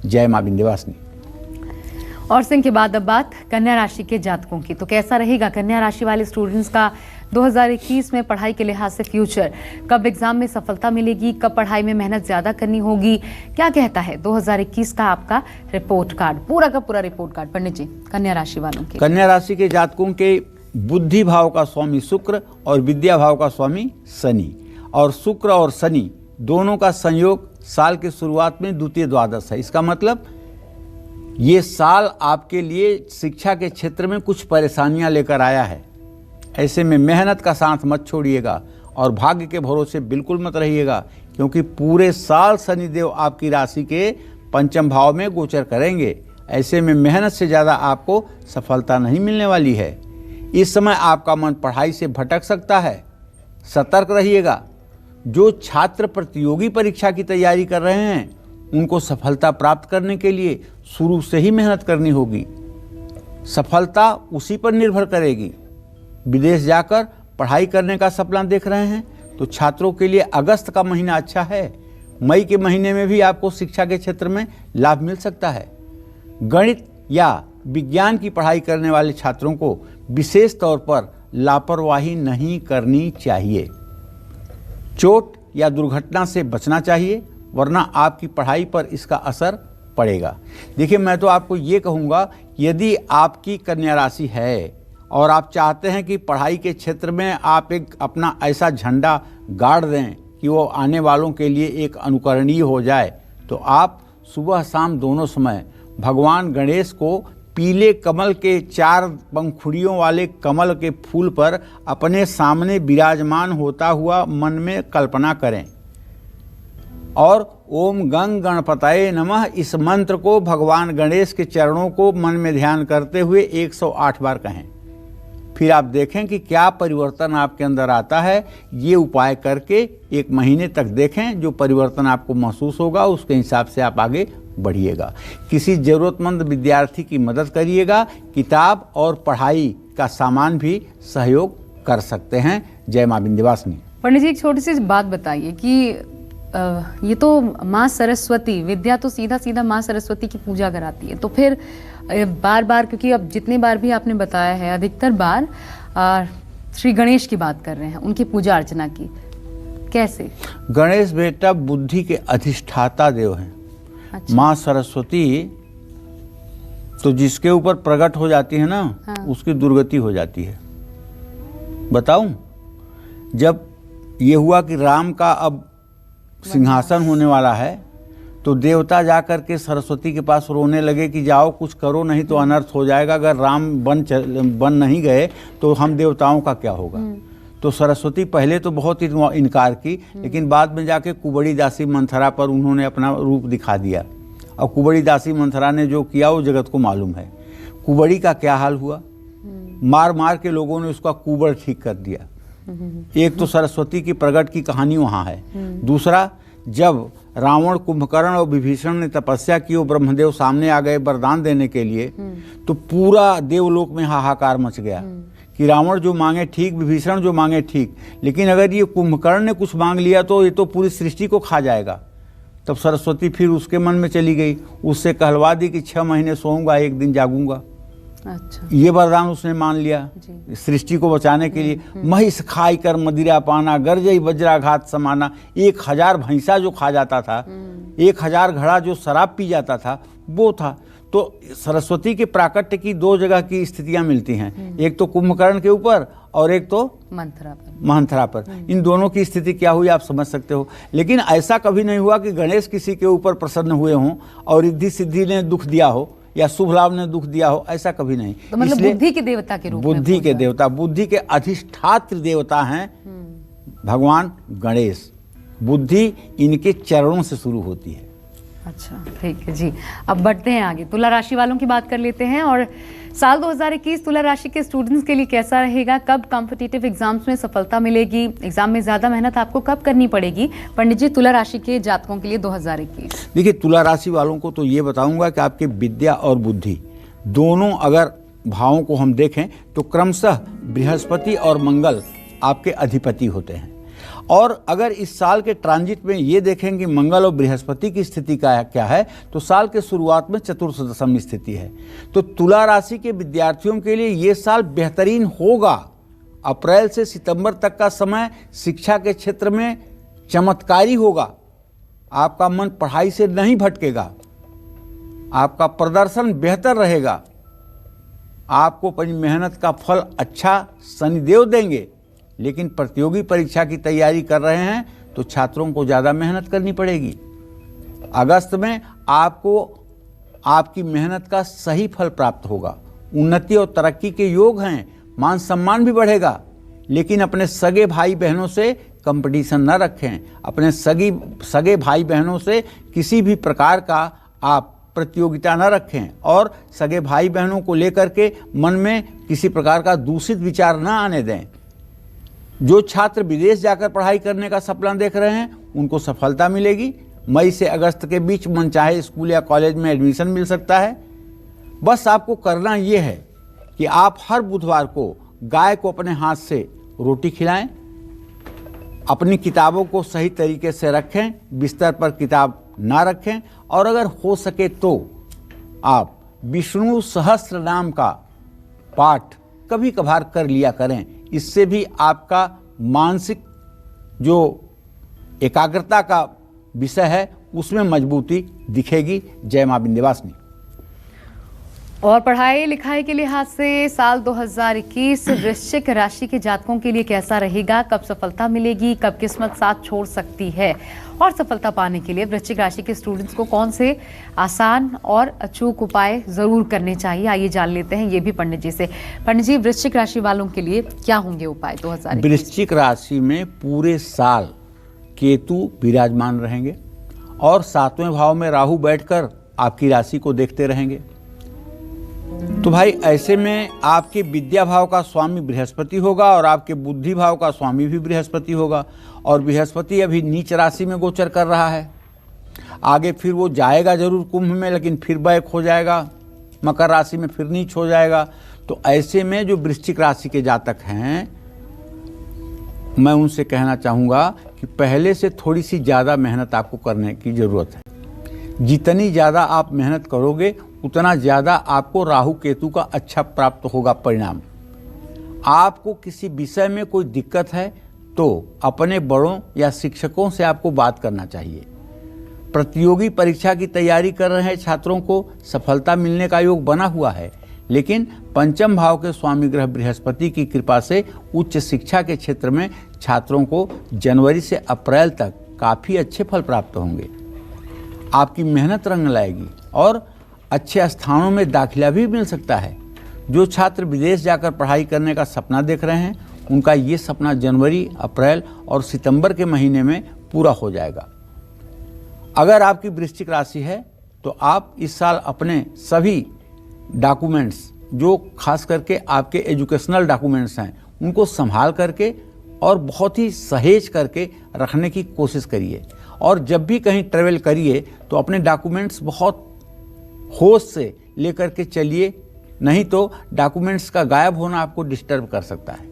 जय मां विंध्यवासिनी। और सिंह के बाद अब बात कन्या राशि के जातकों की। तो कैसा रहेगा कन्या राशि वाले स्टूडेंट्स का 2021 में पढ़ाई के लिहाज से फ्यूचर, कब एग्जाम में सफलता मिलेगी, कब पढ़ाई में मेहनत ज्यादा करनी होगी, क्या कहता है 2021 का आपका रिपोर्ट कार्ड, पूरा का पूरा रिपोर्ट कार्ड पंडित जी कन्या राशि वालों के? कन्या राशि के जातकों के बुद्धि भाव का स्वामी शुक्र और विद्या भाव का स्वामी शनि, और शुक्र और शनि दोनों का संयोग साल के शुरुआत में द्वितीय द्वादश है। इसका मतलब ये साल आपके लिए शिक्षा के क्षेत्र में कुछ परेशानियां लेकर आया है। ऐसे में मेहनत का साथ मत छोड़िएगा और भाग्य के भरोसे बिल्कुल मत रहिएगा, क्योंकि पूरे साल शनिदेव आपकी राशि के पंचम भाव में गोचर करेंगे ऐसे में मेहनत से ज़्यादा आपको सफलता नहीं मिलने वाली है। इस समय आपका मन पढ़ाई से भटक सकता है, सतर्क रहिएगा। जो छात्र प्रतियोगी परीक्षा की तैयारी कर रहे हैं उनको सफलता प्राप्त करने के लिए शुरू से ही मेहनत करनी होगी। सफलता उसी पर निर्भर करेगी। विदेश जाकर पढ़ाई करने का सपना देख रहे हैं तो छात्रों के लिए अगस्त का महीना अच्छा है। मई के महीने में भी आपको शिक्षा के क्षेत्र में लाभ मिल सकता है। गणित या विज्ञान की पढ़ाई करने वाले छात्रों को विशेष तौर पर लापरवाही नहीं करनी चाहिए। चोट या दुर्घटना से बचना चाहिए, वरना आपकी पढ़ाई पर इसका असर पड़ेगा। देखिए, मैं तो आपको ये कहूँगा, यदि आपकी कन्या राशि है और आप चाहते हैं कि पढ़ाई के क्षेत्र में आप एक अपना ऐसा झंडा गाड़ दें कि वो आने वालों के लिए एक अनुकरणीय हो जाए, तो आप सुबह शाम दोनों समय भगवान गणेश को पीले कमल के 4 पंखुड़ियों वाले कमल के फूल पर अपने सामने विराजमान होता हुआ मन में कल्पना करें और ओम गंग गणपतये नमः इस मंत्र को भगवान गणेश के चरणों को मन में ध्यान करते हुए 108 बार कहें। फिर आप देखें कि क्या परिवर्तन आपके अंदर आता है। ये उपाय करके 1 महीने तक देखें, जो परिवर्तन आपको महसूस होगा उसके हिसाब से आप आगे बढ़िएगा। किसी ज़रूरतमंद विद्यार्थी की मदद करिएगा। किताब और पढ़ाई का सामान भी सहयोग कर सकते हैं। जय माँ विंध्यवासिनी। पंडित जी, एक छोटी सी बात बताइए कि ये तो माँ सरस्वती, विद्या तो सीधा सीधा माँ सरस्वती की पूजा कराती है, तो फिर बार बार, क्योंकि अब जितने बार भी आपने बताया है अधिकतर बार श्री गणेश की बात कर रहे हैं, उनकी पूजा अर्चना की, कैसे? गणेश बेटा बुद्धि के अधिष्ठाता देव हैं। अच्छा। माँ सरस्वती तो जिसके ऊपर प्रकट हो जाती है ना, हाँ। उसकी दुर्गति हो जाती है। बताऊं, जब ये हुआ कि राम का अब सिंहासन होने वाला है तो देवता जाकर के सरस्वती के पास रोने लगे कि जाओ कुछ करो, नहीं तो अनर्थ हो जाएगा। अगर राम बन नहीं गए तो हम देवताओं का क्या होगा। तो सरस्वती पहले तो बहुत इनकार की, लेकिन बाद में जाके कुबड़ी दासी मंथरा पर उन्होंने अपना रूप दिखा दिया। और कुबड़ी दासी मंथरा ने जो किया वो जगत को मालूम है। कुबड़ी का क्या हाल हुआ, मार मार के लोगों ने उसका कुबड़ ठीक कर दिया। एक तो सरस्वती की प्रगट की कहानी वहाँ है। दूसरा, जब रावण, कुंभकर्ण और विभीषण ने तपस्या की, वो ब्रह्मदेव सामने आ गए वरदान देने के लिए, तो पूरा देवलोक में हाहाकार मच गया कि रावण जो मांगे ठीक, विभीषण जो मांगे ठीक, लेकिन अगर ये कुंभकर्ण ने कुछ मांग लिया तो ये तो पूरी सृष्टि को खा जाएगा। तब सरस्वती फिर उसके मन में चली गई, उससे कहलवा दी कि 6 महीने सोऊंगा, 1 दिन जागूंगा। अच्छा। ये वरदान उसने मान लिया सृष्टि को बचाने के लिए। महिष खाई कर मदिरा पाना, गरजई वज्राघात समाना। 1000 भैंसा जो खा जाता था, 1000 घड़ा जो शराब पी जाता था, वो था। तो सरस्वती के प्राकट्य की 2 जगह की स्थितियां मिलती हैं, एक तो कुंभकर्ण के ऊपर और एक तो मंथरा पर। इन दोनों की स्थिति क्या हुई आप समझ सकते हो। लेकिन ऐसा कभी नहीं हुआ कि गणेश किसी के ऊपर प्रसन्न हुए हों और रिद्धि सिद्धि ने दुख दिया हो या शुभ लाभ ने दुख दिया हो, ऐसा कभी नहीं। तो मतलब बुद्धि के देवता के रूप में, बुद्धि के देवता, बुद्धि के अधिष्ठात्र देवता हैं भगवान गणेश। बुद्धि इनके चरणों से शुरू होती है। अच्छा, ठीक है जी। अब बढ़ते हैं आगे, तुला राशि वालों की बात कर लेते हैं। और साल 2021 तुला राशि के स्टूडेंट्स के लिए कैसा रहेगा? कब कॉम्पिटिटिव एग्जाम्स में सफलता मिलेगी? एग्जाम में ज्यादा मेहनत आपको कब करनी पड़ेगी? पंडित जी, तुला राशि के जातकों के लिए 2021। देखिए, तुला राशि वालों को तो ये बताऊंगा कि आपके विद्या और बुद्धि दोनों अगर भावों को हम देखें तो क्रमशः बृहस्पति और मंगल आपके अधिपति होते हैं। और अगर इस साल के ट्रांजिट में ये देखें कि मंगल और बृहस्पति की स्थिति का क्या है, तो साल के शुरुआत में चतुर्थ दशम स्थिति है। तो तुला राशि के विद्यार्थियों के लिए ये साल बेहतरीन होगा। अप्रैल से सितंबर तक का समय शिक्षा के क्षेत्र में चमत्कारी होगा। आपका मन पढ़ाई से नहीं भटकेगा, आपका प्रदर्शन बेहतर रहेगा, आपको अपनी मेहनत का फल अच्छा शनिदेव देंगे। लेकिन प्रतियोगी परीक्षा की तैयारी कर रहे हैं तो छात्रों को ज़्यादा मेहनत करनी पड़ेगी। अगस्त में आपको आपकी मेहनत का सही फल प्राप्त होगा। उन्नति और तरक्की के योग हैं, मान सम्मान भी बढ़ेगा। लेकिन अपने सगे भाई बहनों से कंपटीशन न रखें। अपने सगे भाई बहनों से किसी भी प्रकार का आप प्रतियोगिता न रखें और सगे भाई बहनों को लेकर के मन में किसी प्रकार का दूषित विचार न आने दें। जो छात्र विदेश जाकर पढ़ाई करने का सपना देख रहे हैं उनको सफलता मिलेगी। मई से अगस्त के बीच मनचाहे स्कूल या कॉलेज में एडमिशन मिल सकता है। बस आपको करना ये है कि आप हर बुधवार को गाय को अपने हाथ से रोटी खिलाएं, अपनी किताबों को सही तरीके से रखें, बिस्तर पर किताब ना रखें और अगर हो सके तो आप विष्णु सहस्त्र नाम का पाठ कभी कभार कर लिया करें। इससे भी आपका मानसिक जो एकाग्रता का विषय है उसमें मजबूती दिखेगी। जय मां विंध्यवासिनी। और पढ़ाई लिखाई के लिहाज से साल 2021 वृश्चिक राशि के जातकों के लिए कैसा रहेगा, कब सफलता मिलेगी, कब किस्मत साथ छोड़ सकती है और सफलता पाने के लिए वृश्चिक राशि के स्टूडेंट्स को कौन से आसान और अचूक उपाय जरूर करने चाहिए, आइए जान लेते हैं ये भी पंडित जी से। पंडित जी, वृश्चिक राशि वालों के लिए क्या होंगे उपाय 2021? वृश्चिक राशि में पूरे साल केतु विराजमान रहेंगे और 7वें भाव में राहु बैठकर आपकी राशि को देखते रहेंगे। तो भाई ऐसे में आपके विद्या भाव का स्वामी बृहस्पति होगा और आपके बुद्धि भाव का स्वामी भी बृहस्पति होगा और बृहस्पति अभी नीच राशि में गोचर कर रहा है। आगे फिर वो जाएगा जरूर कुंभ में, लेकिन फिर बैक हो जाएगा मकर राशि में, फिर नीच हो जाएगा। तो ऐसे में जो वृश्चिक राशि के जातक हैं, मैं उनसे कहना चाहूँगा कि पहले से थोड़ी सी ज़्यादा मेहनत आपको करने की ज़रूरत है। जितनी ज़्यादा आप मेहनत करोगे उतना ज़्यादा आपको राहु केतु का अच्छा प्राप्त होगा परिणाम। आपको किसी विषय में कोई दिक्कत है तो अपने बड़ों या शिक्षकों से आपको बात करना चाहिए। प्रतियोगी परीक्षा की तैयारी कर रहे छात्रों को सफलता मिलने का योग बना हुआ है, लेकिन पंचम भाव के स्वामी ग्रह बृहस्पति की कृपा से उच्च शिक्षा के क्षेत्र में छात्रों को जनवरी से अप्रैल तक काफ़ी अच्छे फल प्राप्त होंगे। आपकी मेहनत रंग लाएगी और अच्छे स्थानों में दाखिला भी मिल सकता है। जो छात्र विदेश जाकर पढ़ाई करने का सपना देख रहे हैं उनका ये सपना जनवरी, अप्रैल और सितंबर के महीने में पूरा हो जाएगा। अगर आपकी वृश्चिक राशि है तो आप इस साल अपने सभी डॉक्यूमेंट्स, जो खास करके आपके एजुकेशनल डॉक्यूमेंट्स हैं, उनको संभाल करके और बहुत ही सहेज करके रखने की कोशिश करिए। और जब भी कहीं ट्रैवल करिए तो अपने डॉक्यूमेंट्स बहुत होश से लेकर के चलिए, नहीं तो डॉक्यूमेंट्स का गायब होना आपको डिस्टर्ब कर सकता है।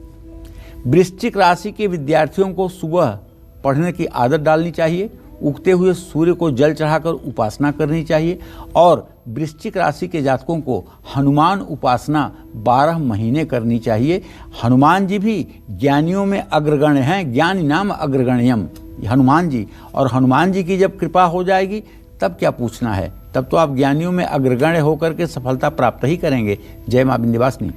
वृश्चिक राशि के विद्यार्थियों को सुबह पढ़ने की आदत डालनी चाहिए। उगते हुए सूर्य को जल चढ़ाकर उपासना करनी चाहिए और वृश्चिक राशि के जातकों को हनुमान उपासना 12 महीने करनी चाहिए। हनुमान जी भी ज्ञानियों में अग्रगण्य हैं, ज्ञानी नाम अग्रगण्यम हनुमान जी। और हनुमान जी की जब कृपा हो जाएगी तब क्या पूछना है, तब तो आप ज्ञानियों में अग्रगण्य होकर के सफलता प्राप्त ही करेंगे। जय मां विंध्यवासिनी।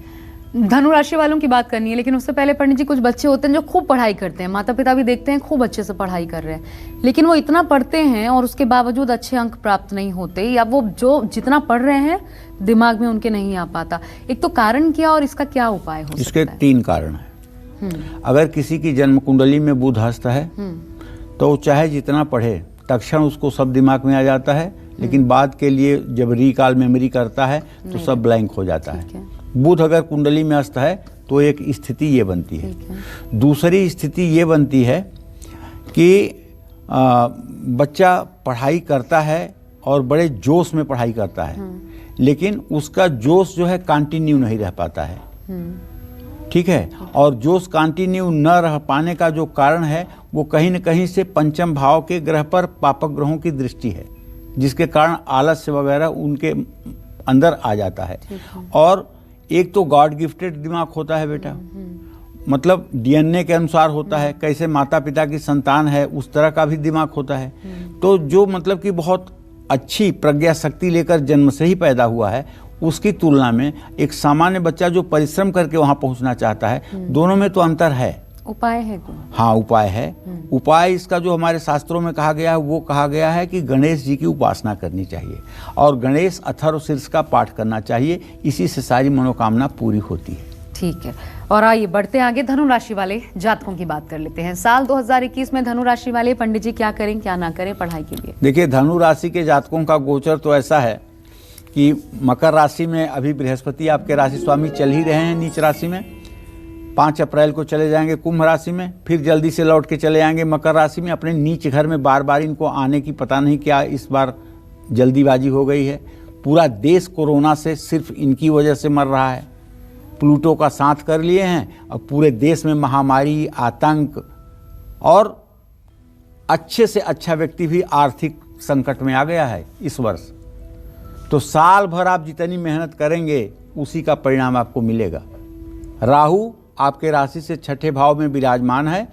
धनु राशि वालों की बात करनी है, लेकिन उससे पहले पंडित जी, कुछ बच्चे होते हैं जो खूब पढ़ाई करते हैं, माता पिता भी देखते हैं खूब अच्छे से पढ़ाई कर रहे हैं, लेकिन वो इतना पढ़ते हैं और उसके बावजूद अच्छे अंक प्राप्त नहीं होते, या वो जो जितना पढ़ रहे हैं दिमाग में उनके नहीं आ पाता। एक तो कारण क्या और इसका क्या उपाय हो सकता है? इसके 3 कारण हैं। अगर किसी की जन्म कुंडली में बुध हस्त है तो चाहे जितना पढ़े तक्षण उसको सब दिमाग में आ जाता है, लेकिन बाद के लिए जब रिकॉल मेमोरी करता है तो सब ब्लैंक हो जाता है। बुध अगर कुंडली में अस्त है तो एक स्थिति ये बनती है। दूसरी स्थिति ये बनती है कि बच्चा पढ़ाई करता है और बड़े जोश में पढ़ाई करता है, लेकिन उसका जोश जो है कंटिन्यू नहीं रह पाता है। ठीक है, और जोश कंटिन्यू न रह पाने का जो कारण है वो कहीं न कहीं से पंचम भाव के ग्रह पर पापक ग्रहों की दृष्टि है, जिसके कारण आलस्य वगैरह उनके अंदर आ जाता है। और एक तो गॉड गिफ्टेड दिमाग होता है बेटा, मतलब डीएनए के अनुसार होता है, कैसे माता पिता की संतान है उस तरह का भी दिमाग होता है। तो जो मतलब कि बहुत अच्छी प्रज्ञा शक्ति लेकर जन्म से ही पैदा हुआ है, उसकी तुलना में एक सामान्य बच्चा जो परिश्रम करके वहां पहुंचना चाहता है, दोनों में तो अंतर है। उपाय है कोई? हाँ, उपाय है। उपाय इसका जो हमारे शास्त्रों में कहा गया है वो कहा गया है कि गणेश जी की उपासना करनी चाहिए और गणेश अथर्वशीर्ष का पाठ करना चाहिए। इसी से सारी मनोकामना पूरी होती है। ठीक है, और आइए बढ़ते आगे धनु राशि वाले जातकों की बात कर लेते हैं। साल 2021 में धनु राशि वाले पंडित जी क्या करें क्या ना करें पढ़ाई के लिए? देखिए, धनु राशि के जातकों का गोचर तो ऐसा है कि मकर राशि में अभी बृहस्पति आपके राशि स्वामी चल ही रहे हैं नीच राशि में। 5 अप्रैल को चले जाएंगे कुंभ राशि में, फिर जल्दी से लौट के चले जाएंगे मकर राशि में। अपने नीच घर में बार बार इनको आने की पता नहीं क्या इस बार जल्दीबाजी हो गई है। पूरा देश कोरोना से सिर्फ इनकी वजह से मर रहा है। प्लूटो का साथ कर लिए हैं और पूरे देश में महामारी, आतंक और अच्छे से अच्छा व्यक्ति भी आर्थिक संकट में आ गया है इस वर्ष। तो साल भर आप जितनी मेहनत करेंगे उसी का परिणाम आपको मिलेगा। राहु आपके राशि से 6ठे भाव में विराजमान है।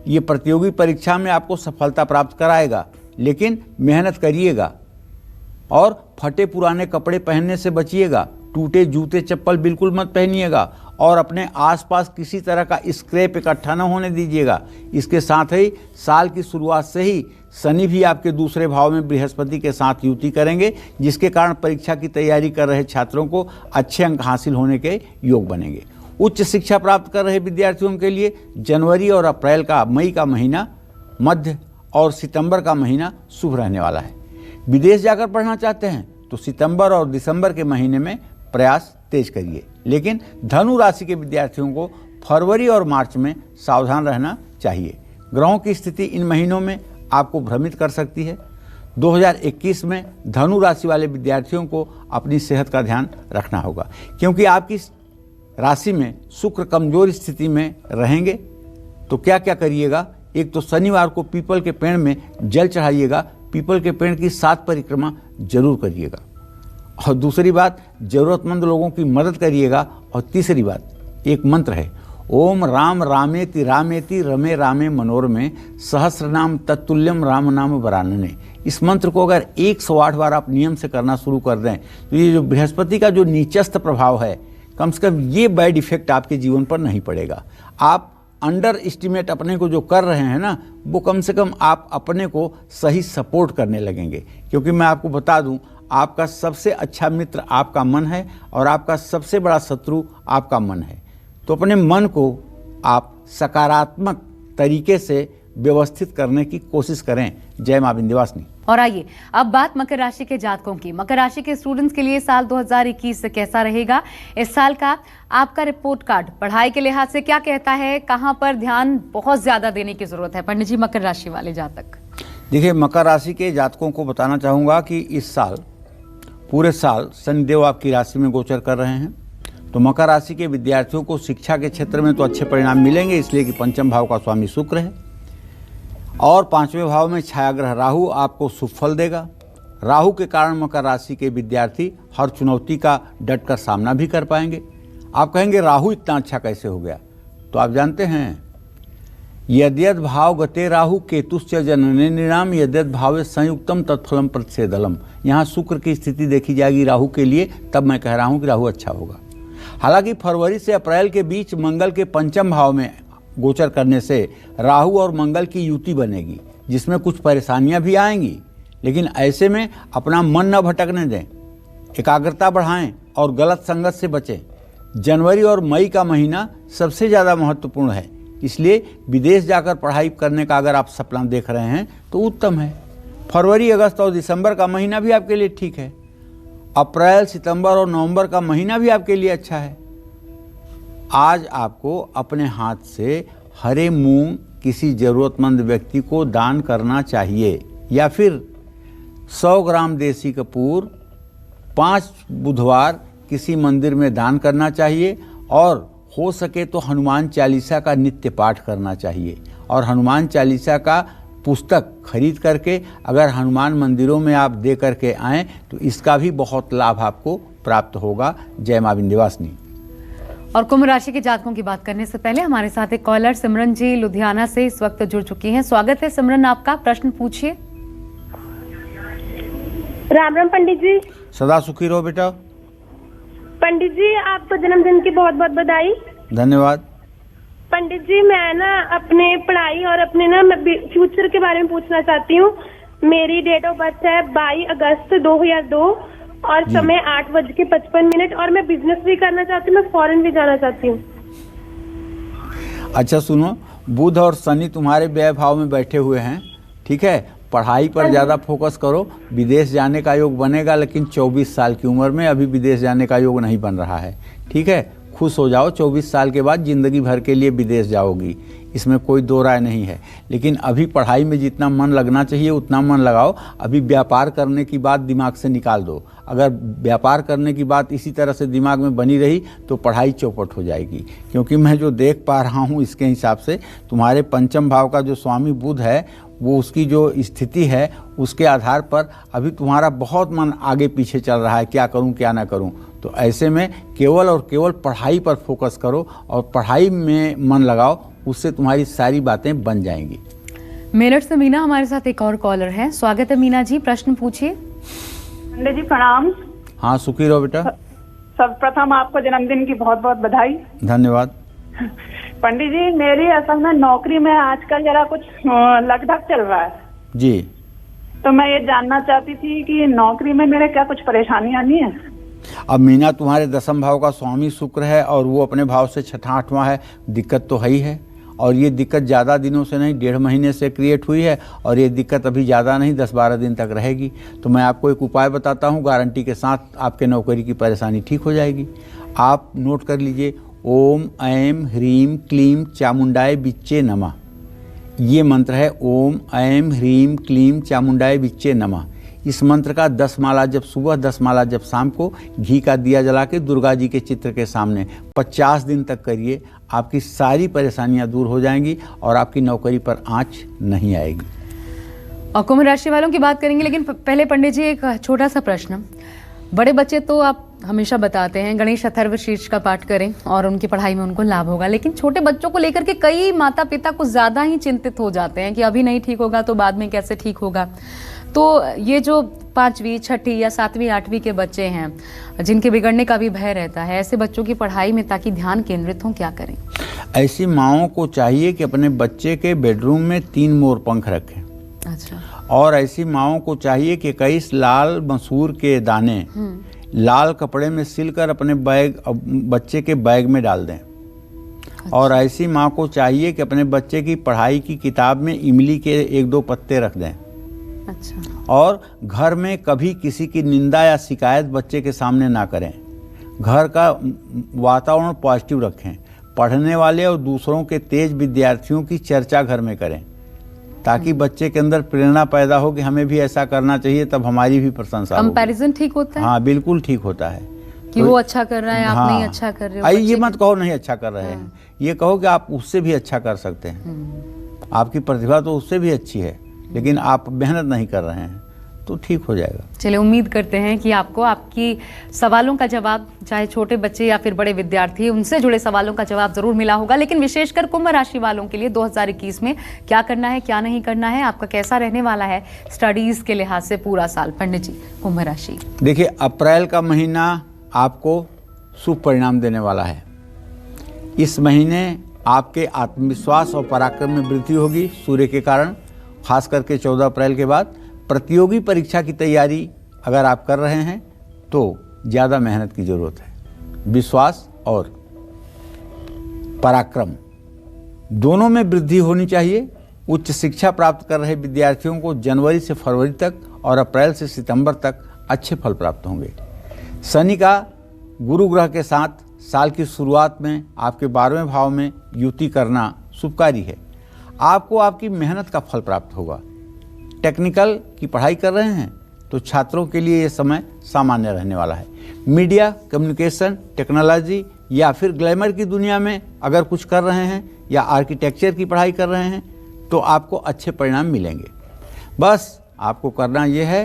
ये प्रतियोगी परीक्षा में आपको सफलता प्राप्त कराएगा, लेकिन मेहनत करिएगा और फटे पुराने कपड़े पहनने से बचिएगा। टूटे जूते चप्पल बिल्कुल मत पहनिएगा और अपने आसपास किसी तरह का स्क्रैप इकट्ठा न होने दीजिएगा। इसके साथ ही साल की शुरुआत से ही शनि भी आपके दूसरे भाव में बृहस्पति के साथ युति करेंगे, जिसके कारण परीक्षा की तैयारी कर रहे छात्रों को अच्छे अंक हासिल होने के योग बनेंगे। उच्च शिक्षा प्राप्त कर रहे विद्यार्थियों के लिए जनवरी और अप्रैल का, मई का महीना, मध्य और सितंबर का महीना शुभ रहने वाला है। विदेश जाकर पढ़ना चाहते हैं तो सितंबर और दिसंबर के महीने में प्रयास तेज करिए। लेकिन धनु राशि के विद्यार्थियों को फरवरी और मार्च में सावधान रहना चाहिए। ग्रहों की स्थिति इन महीनों में आपको भ्रमित कर सकती है। 2021 में धनु राशि वाले विद्यार्थियों को अपनी सेहत का ध्यान रखना होगा, क्योंकि आपकी राशि में शुक्र कमजोर स्थिति में रहेंगे। तो क्या क्या करिएगा? एक तो शनिवार को पीपल के पेड़ में जल चढ़ाइएगा, पीपल के पेड़ की 7 परिक्रमा जरूर करिएगा। और दूसरी बात, जरूरतमंद लोगों की मदद करिएगा। और तीसरी बात, एक मंत्र है, ओम राम रामेति रामेति रमे रामे मनोरमे सहस्र नाम तत्तुल्यम राम नाम वरानने। इस मंत्र को अगर 108 बार आप नियम से करना शुरू कर दें तो ये जो बृहस्पति का जो नीचस्थ प्रभाव है, कम से कम ये बैड इफेक्ट आपके जीवन पर नहीं पड़ेगा। आप अंडर एस्टिमेट अपने को जो कर रहे हैं ना, वो कम से कम आप अपने को सही सपोर्ट करने लगेंगे। क्योंकि मैं आपको बता दूं, आपका सबसे अच्छा मित्र आपका मन है और आपका सबसे बड़ा शत्रु आपका मन है। तो अपने मन को आप सकारात्मक तरीके से व्यवस्थित करने की कोशिश करें। जय मां विंध्यवासिनी। और आइए अब बात मकर राशि के जातकों की। मकर राशि के स्टूडेंट्स के लिए साल 2021 कैसा रहेगा? इस साल का आपका रिपोर्ट कार्ड पढ़ाई के लिहाज से क्या कहता है? कहां पर ध्यान बहुत ज्यादा देने की जरूरत है? पंडित जी, मकर राशि वाले जातक। देखिए, मकर राशि के जातकों को बताना चाहूंगा कि इस साल पूरे साल शनिदेव आपकी राशि में गोचर कर रहे हैं। तो मकर राशि के विद्यार्थियों को शिक्षा के क्षेत्र में तो अच्छे परिणाम मिलेंगे, इसलिए कि पंचम भाव का स्वामी शुक्र है और 5वें भाव में छायाग्रह राहु आपको शुभ फल देगा। राहु के कारण मकर राशि के विद्यार्थी हर चुनौती का डट कर सामना भी कर पाएंगे। आप कहेंगे राहु इतना अच्छा कैसे हो गया? तो आप जानते हैं, यद्यद भाव गते राहु केतुश्च जनने निराम यद्यद भावे संयुक्तम तत्फलम प्रतिषेधलम। यहाँ शुक्र की स्थिति देखी जाएगी राहु के लिए, तब मैं कह रहा हूँ कि राहु अच्छा होगा। हालांकि फरवरी से अप्रैल के बीच मंगल के पंचम भाव में गोचर करने से राहु और मंगल की युति बनेगी, जिसमें कुछ परेशानियां भी आएंगी। लेकिन ऐसे में अपना मन न भटकने दें, एकाग्रता बढ़ाएं और गलत संगत से बचें। जनवरी और मई का महीना सबसे ज़्यादा महत्वपूर्ण है, इसलिए विदेश जाकर पढ़ाई करने का अगर आप सपना देख रहे हैं तो उत्तम है। फरवरी, अगस्त और दिसंबर का महीना भी आपके लिए ठीक है। अप्रैल, सितंबर और नवंबर का महीना भी आपके लिए अच्छा है। आज आपको अपने हाथ से हरे मूंग किसी जरूरतमंद व्यक्ति को दान करना चाहिए, या फिर 100 ग्राम देसी कपूर 5 बुधवार किसी मंदिर में दान करना चाहिए। और हो सके तो हनुमान चालीसा का नित्य पाठ करना चाहिए। और हनुमान चालीसा का पुस्तक खरीद करके अगर हनुमान मंदिरों में आप दे करके आएँ तो इसका भी बहुत लाभ आपको प्राप्त होगा। जय मां विंध्यवासिनी। और कुंभ राशि के जातकों की बात करने से पहले हमारे साथ एक कॉलर सिमरन जी लुधियाना से इस वक्त जुड़ चुकी हैं। स्वागत है सिमरन, आपका प्रश्न पूछिए। राम राम पंडित जी। सदा सुखी रहो बेटा। पंडित जी, आपको जन्मदिन की बहुत बहुत बधाई। धन्यवाद। पंडित जी, मैं ना अपने पढ़ाई और अपने ना फ्यूचर के बारे में पूछना चाहती हूँ। मेरी डेट ऑफ बर्थ है 22 अगस्त 2002 और समय 8:55 और मैं बिजनेस भी करना चाहती हूँ, मैं फॉरेन भी जाना चाहती हूँ। अच्छा सुनो, बुध और शनि तुम्हारे व्यय भाव में बैठे हुए हैं, ठीक है, पढ़ाई पर ज़्यादा फोकस करो। विदेश जाने का योग बनेगा, लेकिन 24 साल की उम्र में अभी विदेश जाने का योग नहीं बन रहा है। ठीक है, खुश हो जाओ, 24 साल के बाद ज़िंदगी भर के लिए विदेश जाओगी, इसमें कोई दो राय नहीं है। लेकिन अभी पढ़ाई में जितना मन लगना चाहिए उतना मन लगाओ। अभी व्यापार करने की बात दिमाग से निकाल दो। अगर व्यापार करने की बात इसी तरह से दिमाग में बनी रही तो पढ़ाई चौपट हो जाएगी। क्योंकि मैं जो देख पा रहा हूँ इसके हिसाब से तुम्हारे पंचम भाव का जो स्वामी बुध है, वो उसकी जो स्थिति है उसके आधार पर अभी तुम्हारा बहुत मन आगे पीछे चल रहा है, क्या करूं क्या ना करूं। तो ऐसे में केवल और केवल पढ़ाई पर फोकस करो और पढ़ाई में मन लगाओ, उससे तुम्हारी सारी बातें बन जाएंगी। मेरठ से मीना हमारे साथ एक और कॉलर है। स्वागत है मीना जी, प्रश्न पूछिए। पंडित जी प्रणाम। हाँ, सुखी रहो बेटा। सर्वप्रथम आपको जन्मदिन की बहुत बहुत बधाई। धन्यवाद। पंडित जी, मेरी असल में नौकरी में आजकल जरा कुछ लगधक चल रहा है जी। तो मैं ये जानना चाहती थी कि नौकरी में मेरे क्या कुछ परेशानियां नहीं है। अब मीना, तुम्हारे दसम भाव का स्वामी शुक्र है और वो अपने भाव से छठा आठवां है। दिक्कत तो है ही है, और ये दिक्कत ज़्यादा दिनों से नहीं, 1.5 महीने से क्रिएट हुई है, और ये दिक्कत अभी ज़्यादा नहीं 10-12 दिन तक रहेगी। तो मैं आपको एक उपाय बताता हूँ, गारंटी के साथ आपके नौकरी की परेशानी ठीक हो जाएगी। आप नोट कर लीजिए, ओम ऐं ह्रीं क्लीं चामुंडाय बिच्चे नमः। ये मंत्र है, ओम ऐं ह्रीं क्लीं चामुंडाय बिच्चे नमः। इस मंत्र का 10 माला जब सुबह, 10 माला जब शाम को घी का दिया जला के दुर्गा जी के चित्र के सामने 50 दिन तक करिए। आपकी सारी परेशानियां दूर हो जाएंगी और आपकी नौकरी पर आंच नहीं आएगी। और कुंभ राशि वालों की बात करेंगे, लेकिन पहले पंडित जी एक छोटा सा प्रश्न। बड़े बच्चे तो आप हमेशा बताते हैं गणेश अथर्वशीर्ष का पाठ करें और उनकी पढ़ाई में उनको लाभ होगा, लेकिन छोटे बच्चों को लेकर के कई माता पिता कुछ ज़्यादा ही चिंतित हो जाते हैं कि अभी नहीं ठीक होगा तो बाद में कैसे ठीक होगा। तो ये जो 5वीं, 6ठी या 7वीं, 8वीं के बच्चे हैं जिनके बिगड़ने का भी भय रहता है, ऐसे बच्चों की पढ़ाई में ताकि ध्यान केंद्रित हो, क्या करें? ऐसी माओं को चाहिए कि अपने बच्चे के बेडरूम में 3 मोर पंख रखें। अच्छा। और ऐसी माओं को चाहिए कि कई लाल मसूर के दाने लाल कपड़े में सिलकर अपने बच्चे के बैग में डाल दें। अच्छा। और ऐसी माँ को चाहिए कि अपने बच्चे की पढ़ाई की किताब में इमली के 1-2 पत्ते रख दें। अच्छा। और घर में कभी किसी की निंदा या शिकायत बच्चे के सामने ना करें। घर का वातावरण पॉजिटिव रखें। पढ़ने वाले और दूसरों के तेज विद्यार्थियों की चर्चा घर में करें, ताकि बच्चे के अंदर प्रेरणा पैदा हो कि हमें भी ऐसा करना चाहिए, तब हमारी भी प्रशंसा होगी। कंपैरिजन ठीक होता है? हाँ, बिल्कुल ठीक होता है कि वो अच्छा कर रहा है, आप नहीं अच्छा कर रहे हो। ये मत कहो नहीं अच्छा कर रहे हैं, ये कहो कि आप उससे भी अच्छा कर सकते हैं। आपकी प्रतिभा तो उससे भी अच्छी है, लेकिन आप मेहनत नहीं कर रहे हैं, तो ठीक हो जाएगा। चलिए, उम्मीद करते हैं कि आपको आपकी सवालों का जवाब, चाहे छोटे बच्चे या फिर बड़े विद्यार्थी, उनसे जुड़े सवालों का जवाब जरूर मिला होगा। लेकिन विशेषकर कुंभ राशि वालों के लिए 2021 में क्या करना है, क्या नहीं करना है, आपका कैसा रहने वाला है स्टडीज के लिहाज से पूरा साल? पंडित जी, कुंभ राशि देखिए, अप्रैल का महीना आपको शुभ परिणाम देने वाला है। इस महीने आपके आत्मविश्वास और पराक्रम में वृद्धि होगी सूर्य के कारण, खास करके 14 अप्रैल के बाद। प्रतियोगी परीक्षा की तैयारी अगर आप कर रहे हैं तो ज़्यादा मेहनत की ज़रूरत है। विश्वास और पराक्रम दोनों में वृद्धि होनी चाहिए। उच्च शिक्षा प्राप्त कर रहे विद्यार्थियों को जनवरी से फरवरी तक और अप्रैल से सितंबर तक अच्छे फल प्राप्त होंगे। शनि का गुरु ग्रह के साथ साल की शुरुआत में आपके 12वें भाव में युति करना शुभकारी है। आपको आपकी मेहनत का फल प्राप्त होगा। टेक्निकल की पढ़ाई कर रहे हैं तो छात्रों के लिए ये समय सामान्य रहने वाला है। मीडिया, कम्युनिकेशन, टेक्नोलॉजी या फिर ग्लैमर की दुनिया में अगर कुछ कर रहे हैं या आर्किटेक्चर की पढ़ाई कर रहे हैं तो आपको अच्छे परिणाम मिलेंगे। बस आपको करना यह है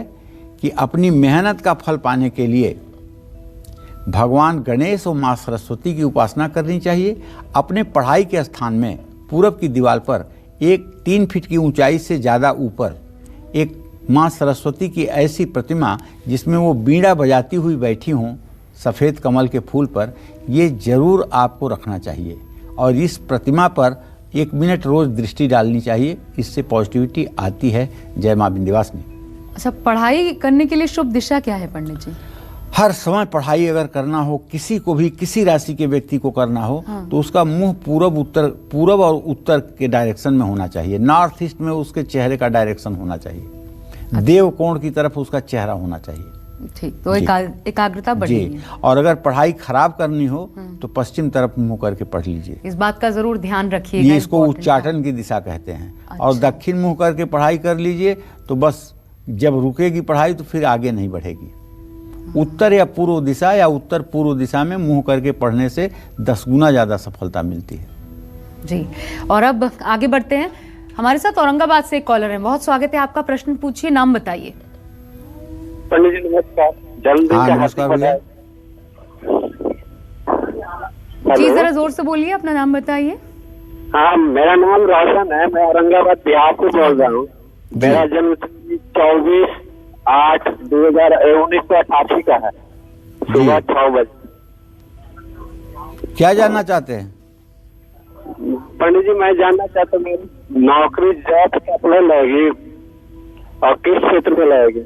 कि अपनी मेहनत का फल पाने के लिए भगवान गणेश और माँ सरस्वती की उपासना करनी चाहिए। अपने पढ़ाई के स्थान में पूरब की दीवार पर एक 3 फीट की ऊंचाई से ज़्यादा ऊपर एक माँ सरस्वती की ऐसी प्रतिमा जिसमें वो बीड़ा बजाती हुई बैठी हों सफ़ेद कमल के फूल पर, ये जरूर आपको रखना चाहिए। और इस प्रतिमा पर 1 मिनट रोज़ दृष्टि डालनी चाहिए, इससे पॉजिटिविटी आती है। जय माँ विंध्यवासिनी। अच्छा, पढ़ाई करने के लिए शुभ दिशा क्या है पंडित जी? हर समय पढ़ाई अगर करना हो, किसी को भी किसी राशि के व्यक्ति को करना हो, तो उसका मुंह पूरब और उत्तर के डायरेक्शन में होना चाहिए। नॉर्थ ईस्ट में उसके चेहरे का डायरेक्शन होना चाहिए। देव कोण की तरफ उसका चेहरा होना चाहिए। ठीक, तो एकाग्रता बढ़ेगी। जी, और अगर पढ़ाई खराब करनी हो तो पश्चिम तरफ मुंह करके पढ़ लीजिए। इस बात का जरूर ध्यान रखिएगा। ये इसको उच्चाटन की दिशा कहते हैं। अच्छा। और दक्षिण मुंह करके पढ़ाई कर लीजिए तो बस जब रुकेगी पढ़ाई तो फिर आगे नहीं बढ़ेगी। उत्तर या पूर्व दिशा या उत्तर पूर्व दिशा में मुंह करके पढ़ने से 10 गुना ज़्यादा सफलता मिलती है। जी, और अब आगे बढ़ते हैं। हमारे साथ औरंगाबाद से एक कॉलर है। बहुत स्वागत है आपका। प्रश्न पूछिए, नाम बताइए। पंडित जी नमस्कार। जल्दी हाँ, से नमस्कार हाथी भैया। बताएं। जी, हेलो। जरा जोर से बोलिए, अपना नाम बताइए। हाँ, मेरा नाम रोशन है। मैं औरंगाबाद बिहार से बोल रहा हूँ। मेरा जन्म 24/8/1988 का है, सुबह 6 बजे। क्या जानना चाहते हैं? पंडित जी मैं जानना चाहता हूँ मेरी नौकरी जॉब कब लगेगी और किस क्षेत्र में लगेगी?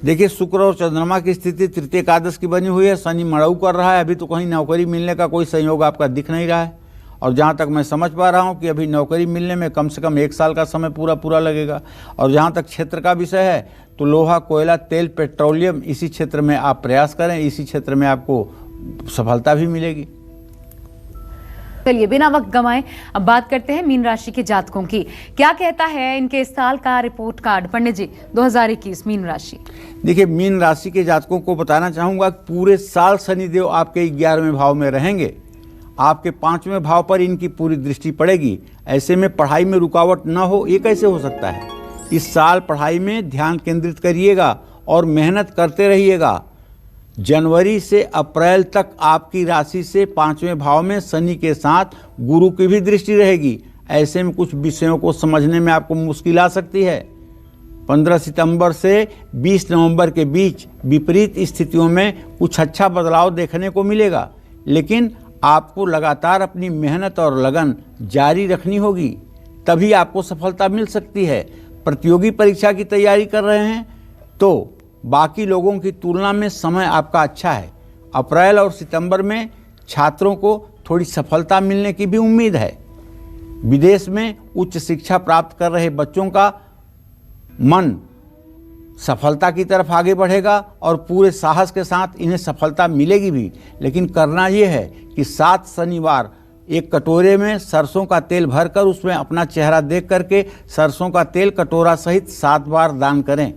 देखिए, शुक्र और चंद्रमा की स्थिति तृतीय एकादश की बनी हुई है। शनि मड़ऊ कर रहा है। अभी तो कहीं नौकरी मिलने का कोई संयोग आपका दिख नहीं रहा है। और जहाँ तक मैं समझ पा रहा हूँ कि अभी नौकरी मिलने में कम से कम 1 साल का समय पूरा लगेगा। और जहाँ तक क्षेत्र का विषय है तो लोहा, कोयला, तेल, पेट्रोलियम, इसी क्षेत्र में आप प्रयास करें। इसी क्षेत्र में आपको सफलता भी मिलेगी। चलिए, बिना वक्त गंवाए अब बात करते हैं मीन राशि के जातकों की। क्या कहता है इनके इस साल का रिपोर्ट कार्ड? पंडित जी, 2021 मीन राशि। देखिए, मीन राशि के जातकों को बताना चाहूँगा कि पूरे साल शनिदेव आपके 11वें भाव में रहेंगे। आपके 5वें भाव पर इनकी पूरी दृष्टि पड़ेगी। ऐसे में पढ़ाई में रुकावट न हो, ये कैसे हो सकता है? इस साल पढ़ाई में ध्यान केंद्रित करिएगा और मेहनत करते रहिएगा। जनवरी से अप्रैल तक आपकी राशि से 5वें भाव में शनि के साथ गुरु की भी दृष्टि रहेगी। ऐसे में कुछ विषयों को समझने में आपको मुश्किल आ सकती है। 15 सितंबर से 20 नवंबर के बीच विपरीत स्थितियों में कुछ अच्छा बदलाव देखने को मिलेगा, लेकिन आपको लगातार अपनी मेहनत और लगन जारी रखनी होगी, तभी आपको सफलता मिल सकती है। प्रतियोगी परीक्षा की तैयारी कर रहे हैं तो बाकी लोगों की तुलना में समय आपका अच्छा है। अप्रैल और सितंबर में छात्रों को थोड़ी सफलता मिलने की भी उम्मीद है। विदेश में उच्च शिक्षा प्राप्त कर रहे बच्चों का मन सफलता की तरफ आगे बढ़ेगा और पूरे साहस के साथ इन्हें सफलता मिलेगी भी। लेकिन करना ये है कि 7 शनिवार एक कटोरे में सरसों का तेल भरकर उसमें अपना चेहरा देख करके सरसों का तेल कटोरा सहित 7 बार दान करें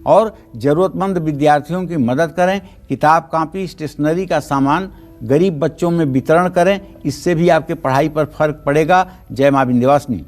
और ज़रूरतमंद विद्यार्थियों की मदद करें। किताब, कॉपी, स्टेशनरी का सामान गरीब बच्चों में वितरण करें। इससे भी आपके पढ़ाई पर फर्क पड़ेगा। जय मां विंध्यवासिनी।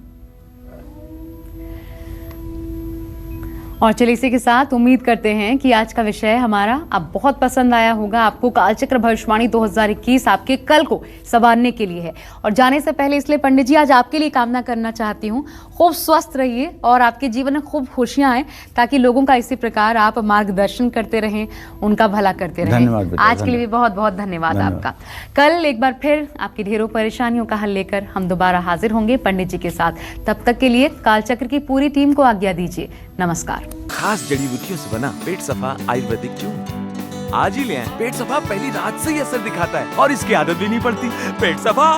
और चलिए, इसी के साथ उम्मीद करते हैं कि आज का विषय हमारा आप बहुत पसंद आया होगा। आपको कालचक्र भविष्यवाणी 2021 आपके कल को संवारने के लिए है। और जाने से पहले इसलिए पंडित जी आज आपके लिए कामना करना चाहती हूँ, खूब स्वस्थ रहिए और आपके जीवन में खूब खुशियां आए, ताकि लोगों का इसी प्रकार आप मार्गदर्शन करते रहें, उनका भला करते रहें। धन्यवाद। आज के लिए भी बहुत बहुत धन्यवाद आपका। कल एक बार फिर आपकी ढेरों परेशानियों का हल लेकर हम दोबारा हाजिर होंगे पंडित जी के साथ। तब तक के लिए कालचक्र की पूरी टीम को आज्ञा दीजिए। नमस्कार। खास जड़ी बूटियों से बना पेट सफा आयुर्वेदिक चूर्ण आज ही ले आएं। पेट सफा पहली रात से ही असर दिखाता है और इसकी आदत भी नहीं पड़ती। पेट सफा,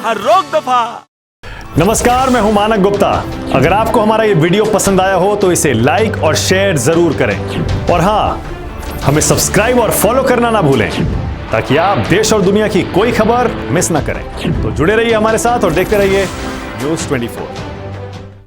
हर रोग दफा। नमस्कार, मैं हूं मानक गुप्ता। अगर आपको हमारा ये वीडियो पसंद आया हो तो इसे लाइक और शेयर जरूर करें। और हाँ, हमें सब्सक्राइब और फॉलो करना ना भूलें, ताकि आप देश और दुनिया की कोई खबर मिस ना करें। तो जुड़े रहिए हमारे साथ और देखते रहिए न्यूज़ 24।